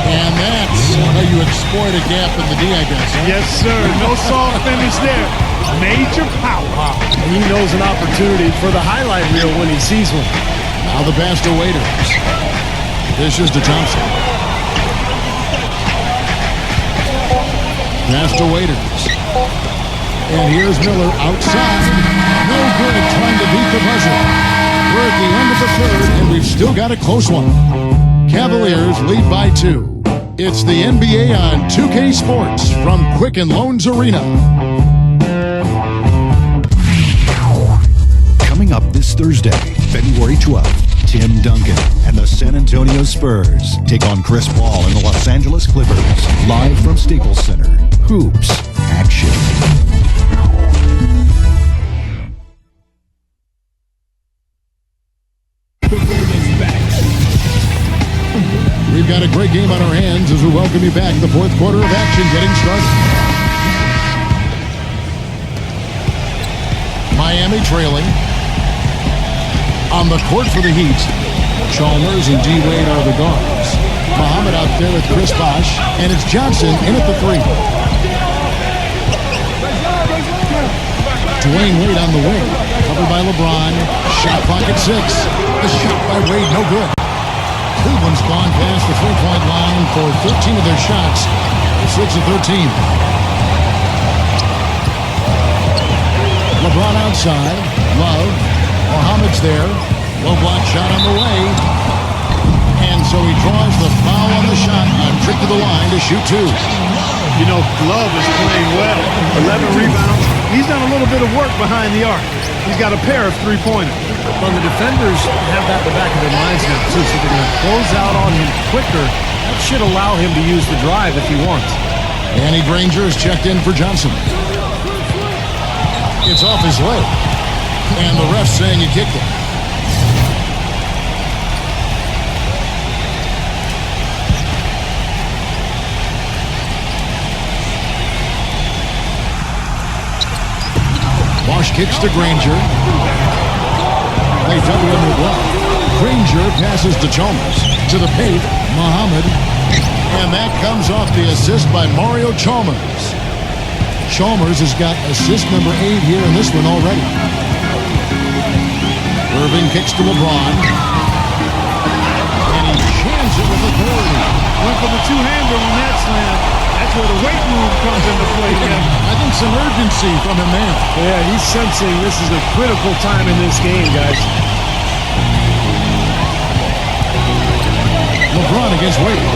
And that's how you exploit a gap in the D, I guess. Huh?
Yes, sir. No soft finish there. Major power.
He knows an opportunity for the highlight reel when he sees one.
Now the pass to Waiters. Dishes to Thompson. Pass to Waiters. And here's Miller outside. No good trying to beat the buzzer. We're at the end of the third, and we've still got a close one. Cavaliers lead by 2. It's the NBA on 2K Sports from Quicken Loans Arena.
Coming up this Thursday, February 12th, Tim Duncan and the San Antonio Spurs take on Chris Paul and the Los Angeles Clippers. Live from Staples Center. Hoops Action.
We've got a great game on our hands as we welcome you back. The fourth quarter of action getting started. Miami trailing. On the court for the Heat, Chalmers and D-Wade are the guards. Muhammad out there with Chris Bosh, and it's Johnson in at the 3. Dwayne Wade on the wing, covered by LeBron. Shot clock at 6. The shot by Wade, no good. Cleveland's gone past the 3-point line for 13 of their shots. 6 of 13. LeBron outside. Love. Muhammad's there. Low block shot on the way. And so he draws the foul on the shot. A trip to the line to shoot 2.
You know, Love is playing well. 11 rebounds. He's done a little bit of work behind the arc. He's got a pair of three-pointers.
Well, the defenders have that in the back of their minds now, too, so they're going to close out on him quicker. That should allow him to use the drive if he wants.
Danny Granger is checked in for Johnson. It's off his leg. And the ref's saying he kicked it. Bosh kicks to Granger. They double him with Love. Granger passes to Chalmers. To the paint, Muhammad. And that comes off the assist by Mario Chalmers. Chalmers has got assist number 8 here in this one already. Irving kicks to LeBron. And he jams it with authority.
Went for the two-hander on that slam. That's where the weight room comes into play.
I think some urgency from him there.
Yeah, he's sensing this is a critical time in this game, guys.
LeBron against Wade.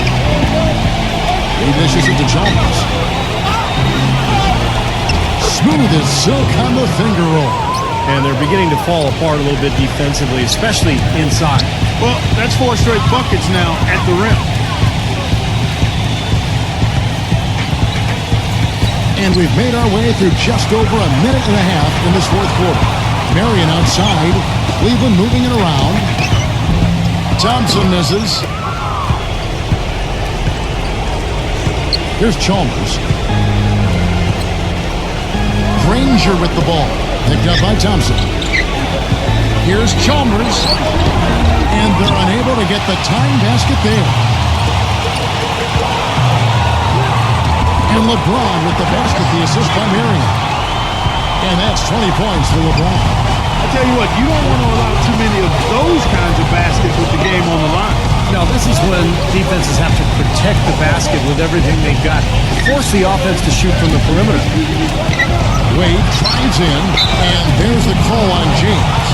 He dishes it to Chalmers. Smooth as silk on the finger roll.
And they're beginning to fall apart a little bit defensively, especially inside.
Well, that's 4 straight buckets now at the rim.
And we've made our way through just over a minute and a half in this fourth quarter. Marion outside. Cleveland moving it around. Thompson misses. Here's Chalmers. Granger with the ball. Picked up by Thompson. Here's Chalmers. And they're unable to get the tying basket there. And LeBron with the basket, the assist by Marion. And that's 20 points for LeBron.
I tell you what, you don't want to allow too many of those kinds of baskets with the game on the line.
Now, this is when defenses have to protect the basket with everything they've got. Force the offense to shoot from the perimeter.
Wade drives in, and there's the call on James.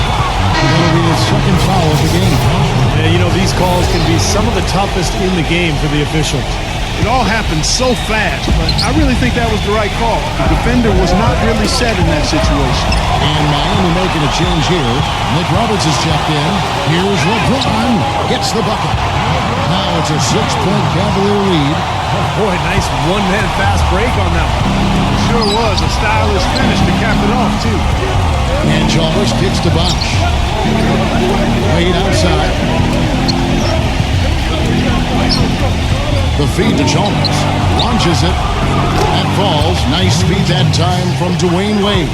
That'll be his second foul of the game.
Yeah, you know, these calls can be some of the toughest in the game for the officials.
It all happened so fast, but I really think that was the right call. The defender was not really set in that situation.
And Miami making a change here. Nick Roberts is checked in. Here's LeBron. Gets the bucket. Now it's a 6-point Cavalier lead.
Oh, boy, nice one-man fast break on that one.
It sure was a stylish finish to cap it off, too.
And Chalmers kicks to Bosch. Wade outside. The feed to Chalmers. Launches it. And falls. Nice feed that time from Dwayne Wade.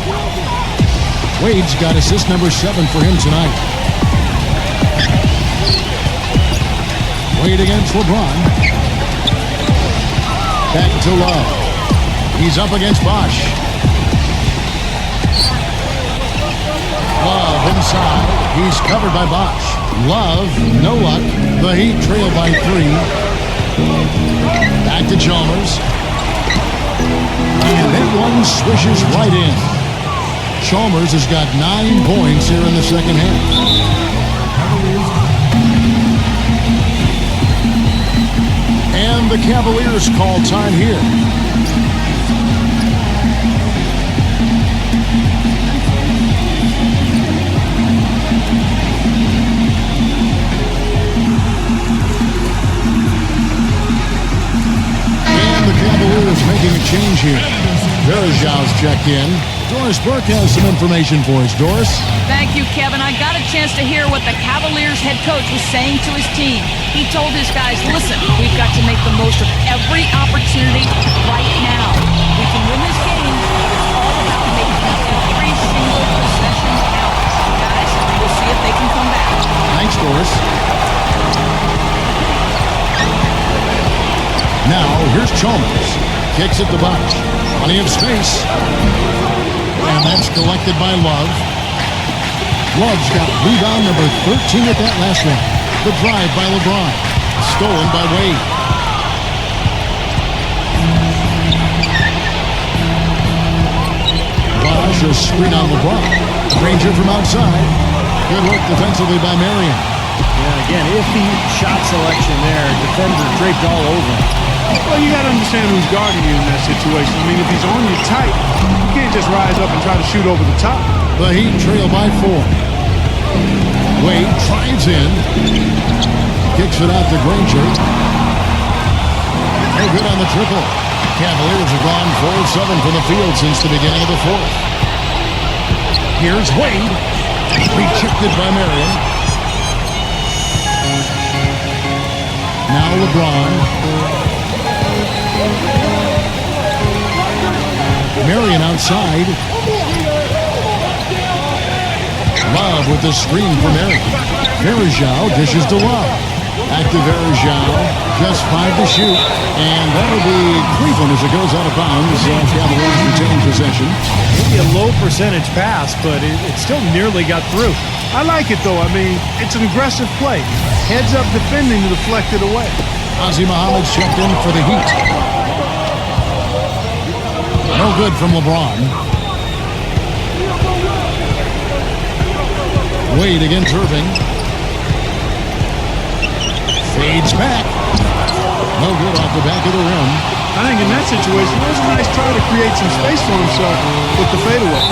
Wade's got assist number 7 for him tonight. Wade against LeBron. Back to Love. He's up against Bosch. Love inside. He's covered by Bosch. Love, no luck. The Heat trail by 3. Back to Chalmers. And that one swishes right in. Chalmers has got 9 points here in the second half. And the Cavaliers call time here. Cavaliers making a change here. Verjau's checked in. Doris Burke has some information for us. Doris?
Thank you, Kevin. I got a chance to hear what the Cavaliers head coach was saying to his team. He told his guys, listen, we've got to make the most of every opportunity right now. We can win this game, but it's all about making every single possession count. Guys, we'll see if they can come back.
Thanks, Doris. Now, here's Chalmers. Kicks it to Bosch. Plenty of space. And that's collected by Love. Love's got rebound number 13 at that last one. The drive by LeBron. Stolen by Wade. Bosch a screen on LeBron. Granger from outside. Good work defensively by Marion.
Yeah, again, iffy shot selection there. Defender draped all over him.
Well, you got to understand who's guarding you in that situation. I mean, if he's on you tight, you can't just rise up and try to shoot over the top.
The Heat trail by 4. Wade drives in. Kicks it out to Granger. No good on the triple. Cavaliers have gone 4-7 from the field since the beginning of the fourth. Here's Wade. Rejected by Marion. Now LeBron. Marion outside. Love with the screen for Marion. Verjau dishes to Love. Back to Verjau. Just 5 to shoot. And that'll be Cleveland as it goes out of bounds. Cavaliers retain possession.
Maybe a low percentage pass, but it still nearly got through.
I like it, though. I mean, it's an aggressive play. Heads up defending to deflect it away.
Ozzie Muhammad's checked in for the Heat. No good from LeBron. Wade against Irving. Fades back. No good off the back of the rim.
I think in that situation, it was a nice try to create some space for himself with the fadeaway.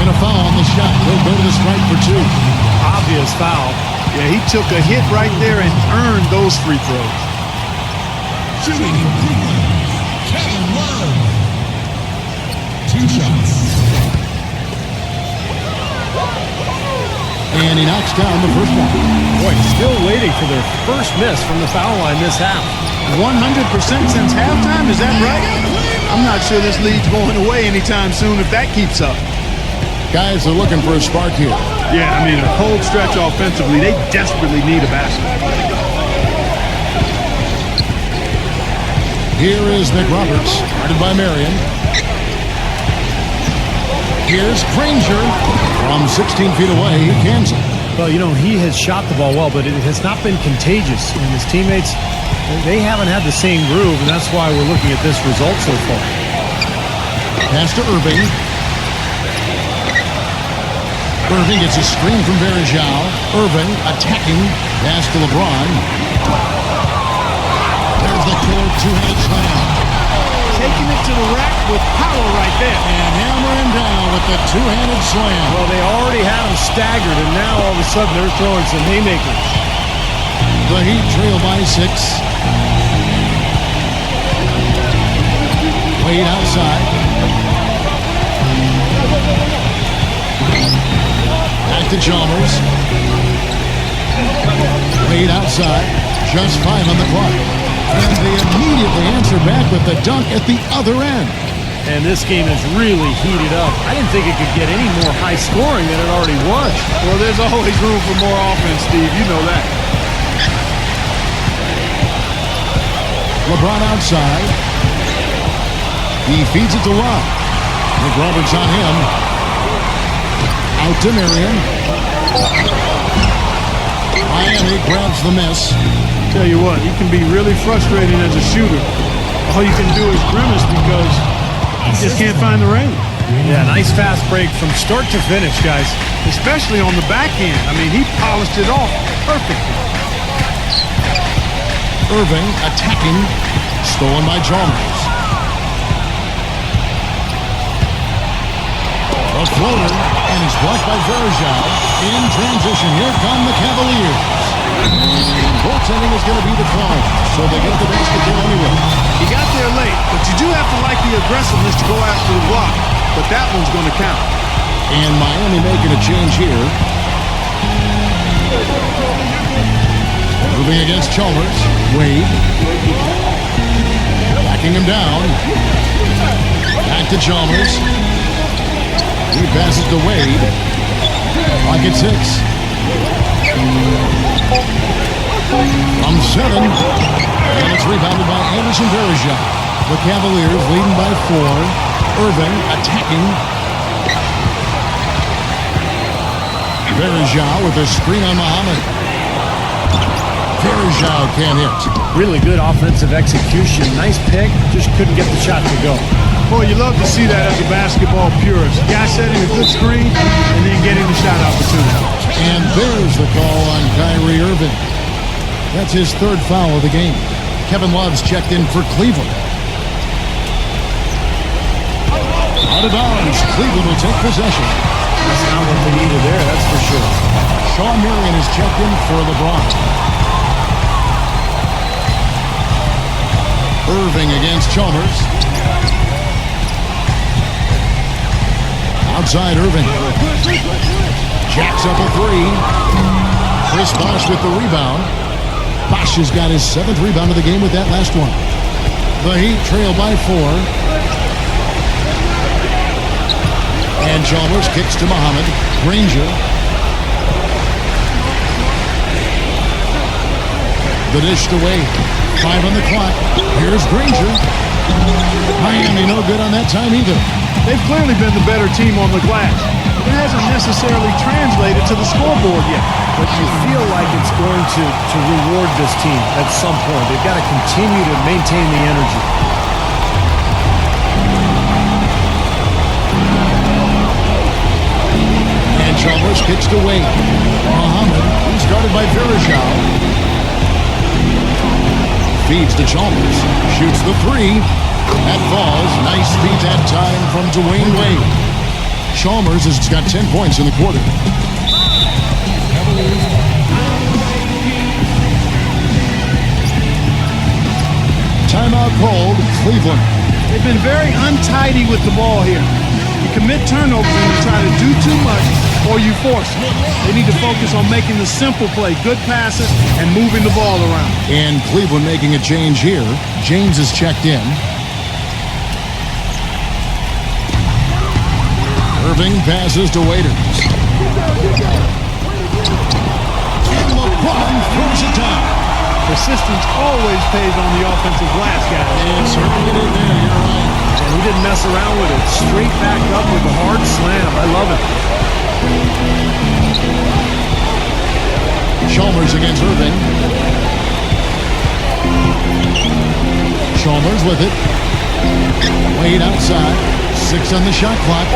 And a foul on the shot. He'll go to the strike for 2.
Obvious foul.
Yeah, he took a hit right there and earned those free throws.
Shooting for Cleveland, Kevin Love. 2 shots. And he knocks down the first one.
Boy, still waiting for their first miss from the foul line this half.
100% since halftime, is that right? I'm not sure this lead's going away anytime soon if that keeps up.
Guys are looking for a spark here.
Yeah, I mean, a cold stretch offensively. They desperately need a basket.
Here is McRoberts, guarded by Marion. Here's Granger from 16 feet away. He cans it.
Well, you know, he has shot the ball well, but it has not been contagious. And his teammates, they haven't had the same groove, and that's why we're looking at this result so far.
Pass to Irving. Irving gets a screen from Verjao. Irving attacking. Pass to LeBron. There's the killer two-handed slam.
Taking it to the rack with power right there.
And hammering down with the two-handed slam.
Well, they already had him staggered, and now all of a sudden they're throwing some haymakers.
The Heat trail by 6. Wade outside. Back to Chalmers. Wade outside. Just 5 on the clock. And they immediately answer back with the dunk at the other end.
And this game is really heated up. I didn't think it could get any more high scoring than it already was.
Well, there's always room for more offense, Steve. You know that.
LeBron outside. He feeds it to Rob. McRoberts on him. Out to Marion. Miami grabs the miss.
Tell you what, he can be really frustrating as a shooter. All you can do is grimace because you just can't find the range.
Yeah, nice fast break from start to finish, guys.
Especially on the back end. I mean, he polished it off perfectly.
Irving attacking. Stolen by Chalmers. A floater, and it's blocked by Verjao. In transition, here come the Cavaliers. And goaltending is going to be the call, so they get the basketball anyway.
He got there late, but you do have to like the aggressiveness to go after the block. But that one's going to count.
And Miami making a change here. Moving against Chalmers. Wade. Backing him down. Back to Chalmers. He passes to Wade. Clock at 6. From 7. And it's rebounded by Anderson Verjao. The Cavaliers leading by 4. Irving attacking. Verjao with a screen on Muhammad. Verjao can't hit.
Really good offensive execution. Nice pick. Just couldn't get the shot to go.
Boy, you love to see that as a basketball purist. Guy setting a good screen and then getting the shot opportunity.
And there's the call on Kyrie Irving. That's his 3rd foul of the game. Kevin Love's checked in for Cleveland. Out of bounds. Cleveland will take possession.
That's not what they needed there, that's for sure.
Sean Marion is checked in for LeBron. Irving against Chalmers. Outside Irving. Jacks up a 3. Chris Bosh with the rebound. Bosh has got his 7th rebound of the game with that last one. The Heat trail by 4. And Chalmers kicks to Muhammad. Granger. The dish to Wade. 5 on the clock. Here's Granger. Miami no good on that time either.
They've clearly been the better team on the glass. It hasn't necessarily translated to the scoreboard yet.
But you feel like it's going to reward this team at some point. They've got to continue to maintain the energy.
And Chalmers kicks to Wade. Muhammad, he's guarded by Verjao. Feeds to Chalmers. Shoots the 3. That falls. Nice feed that time from Dwayne Wade. Chalmers has got 10 points in the quarter. Timeout called, Cleveland.
They've been very untidy with the ball here. You commit turnovers when you try to do too much or you force it. They need to focus on making the simple play, good passes, and moving the ball around.
And Cleveland making a change here. James is checked in. Irving passes to Waiters. And LeBron throws it down.
Persistence always pays on the offensive glass, guys.
And certainly did there, you're right.
And he didn't mess around with it. Straight back up with a hard slam. I love it.
Chalmers against Irving. Chalmers with it. Wade outside. 6 on the shot clock.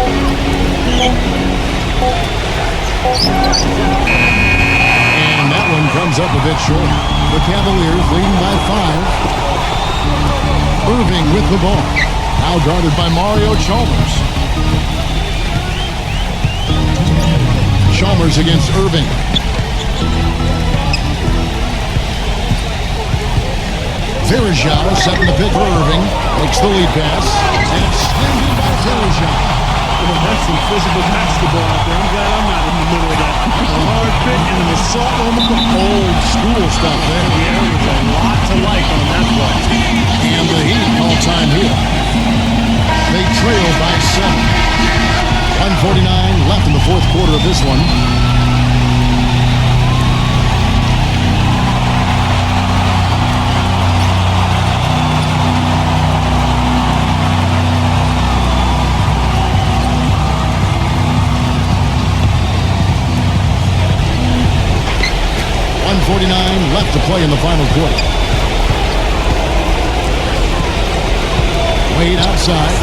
And that one comes up a bit short. The Cavaliers leading by 5. Irving with the ball. Now guarded by Mario Chalmers. Chalmers against Irving. Verjao setting the pick for Irving. Makes the lead pass. And it's slammed in by Verjao.
That's some physical basketball out there. I'm glad I'm not in the middle of that. A hard pick and an assault on the
Old school stuff there.
Yeah, there's a lot to like on that play.
And the Heat all-time here. They trail by 7. 1:49 left in the fourth quarter of this one. Left to play in the final quarter. Wade outside.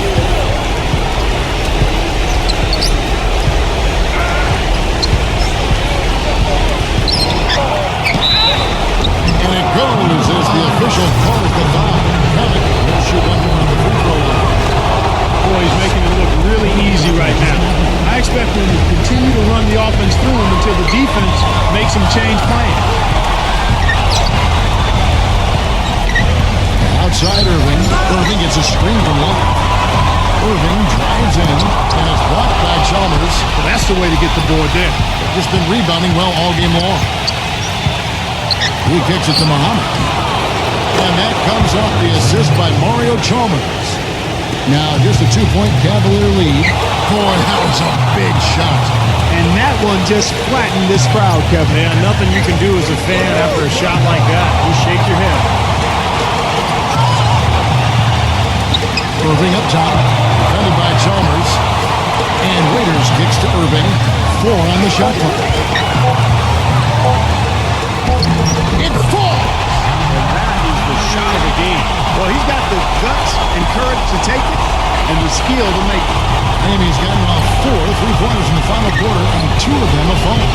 And it goes as the official calls the foul. He'll shoot one more on the free throw line.
Boy, he's making it look really easy right now. I expect him to continue to run the offense through him until the defense makes him change plans.
Outside Irving. Irving gets a screen from Long. Irving drives in and is blocked by Chalmers.
Well, that's the way to get the board there.
Just been rebounding well all game long. He kicks it to Muhammad. And that comes off the assist by Mario Chalmers. Now just a 2-point Cavalier lead. Boy, that was a big shot.
And that one just flattened this crowd, Kevin.
Yeah, nothing you can do as a fan after a shot like that. You shake your head.
Irving up top, defended by Chalmers. And Waiters kicks to Irving. 4 on the shot clock. It falls!
And that is the shot of the game.
Well, he's got the guts and courage to take it and the skill to make it.
And he's gotten off 4 3-pointers in the final quarter, and 2 of them have fallen.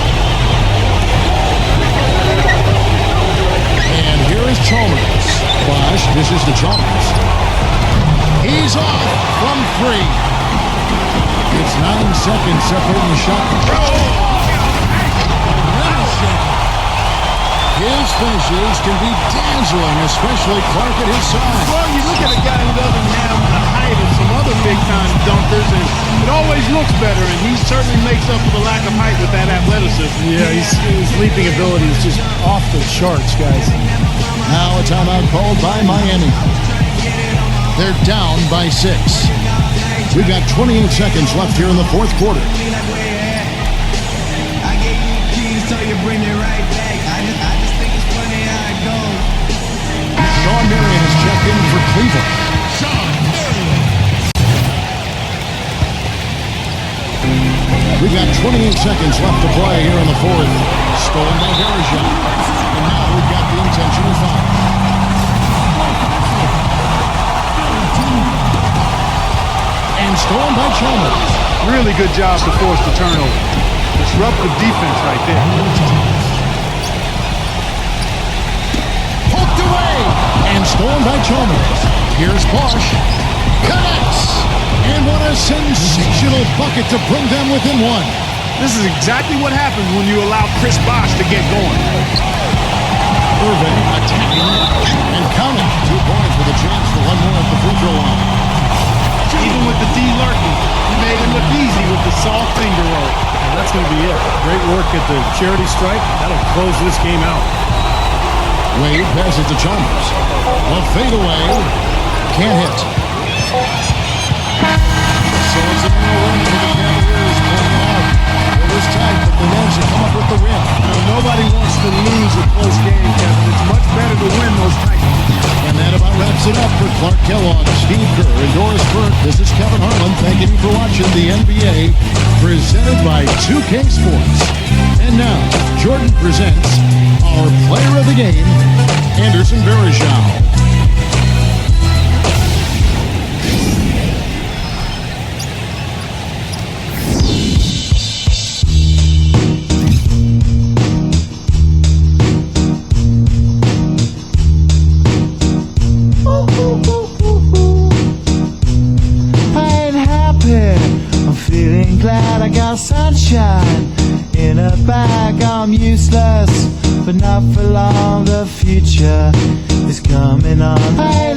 And here is Chalmers. Bosch dishes to Chalmers. He's off from 3. It's 9 seconds separating the shot. His finishes can be dazzling, especially Clark at his side.
Well, you look at a guy who doesn't have the height of some other big-time dunkers, and it always looks better, and he certainly makes up for the lack of height with that athleticism.
Yeah, his leaping ability is just off the charts, guys.
Now a timeout called by Miami. They're down by 6. We've got 28 seconds left here in the fourth quarter. Sean Marion has checked in for Cleveland. We've got 28 seconds left to play here in the fourth. Stolen by Verjao. And now we've got the intentional foul. And stolen by Chalmers.
Really good job to force the turnover. Disruptive defense right there.
Poked away. And stolen by Chalmers. Here's Bosch. Connects. And what a sensational bucket to bring them within 1.
This is exactly what happens when you allow Chris Bosch to get going.
Irving attacking and counting. 2 points with a chance for one more at the free throw line.
Even with the D lurking, he made it look easy with the soft finger roll.
And that's going to be it. Great work at the charity stripe. That'll close this game out.
Wade passes to Chalmers. A fadeaway. Can't hit. So it's a run for the Cavaliers Clark Kellogg, Steve Kerr, and Doris Burke. This is Kevin Harlan thanking you for watching the NBA presented by 2K Sports. And now, Jordan presents our player of the game, Anderson Varejao.
Glad I got sunshine in a bag. I'm useless, but not for long. The future is coming on.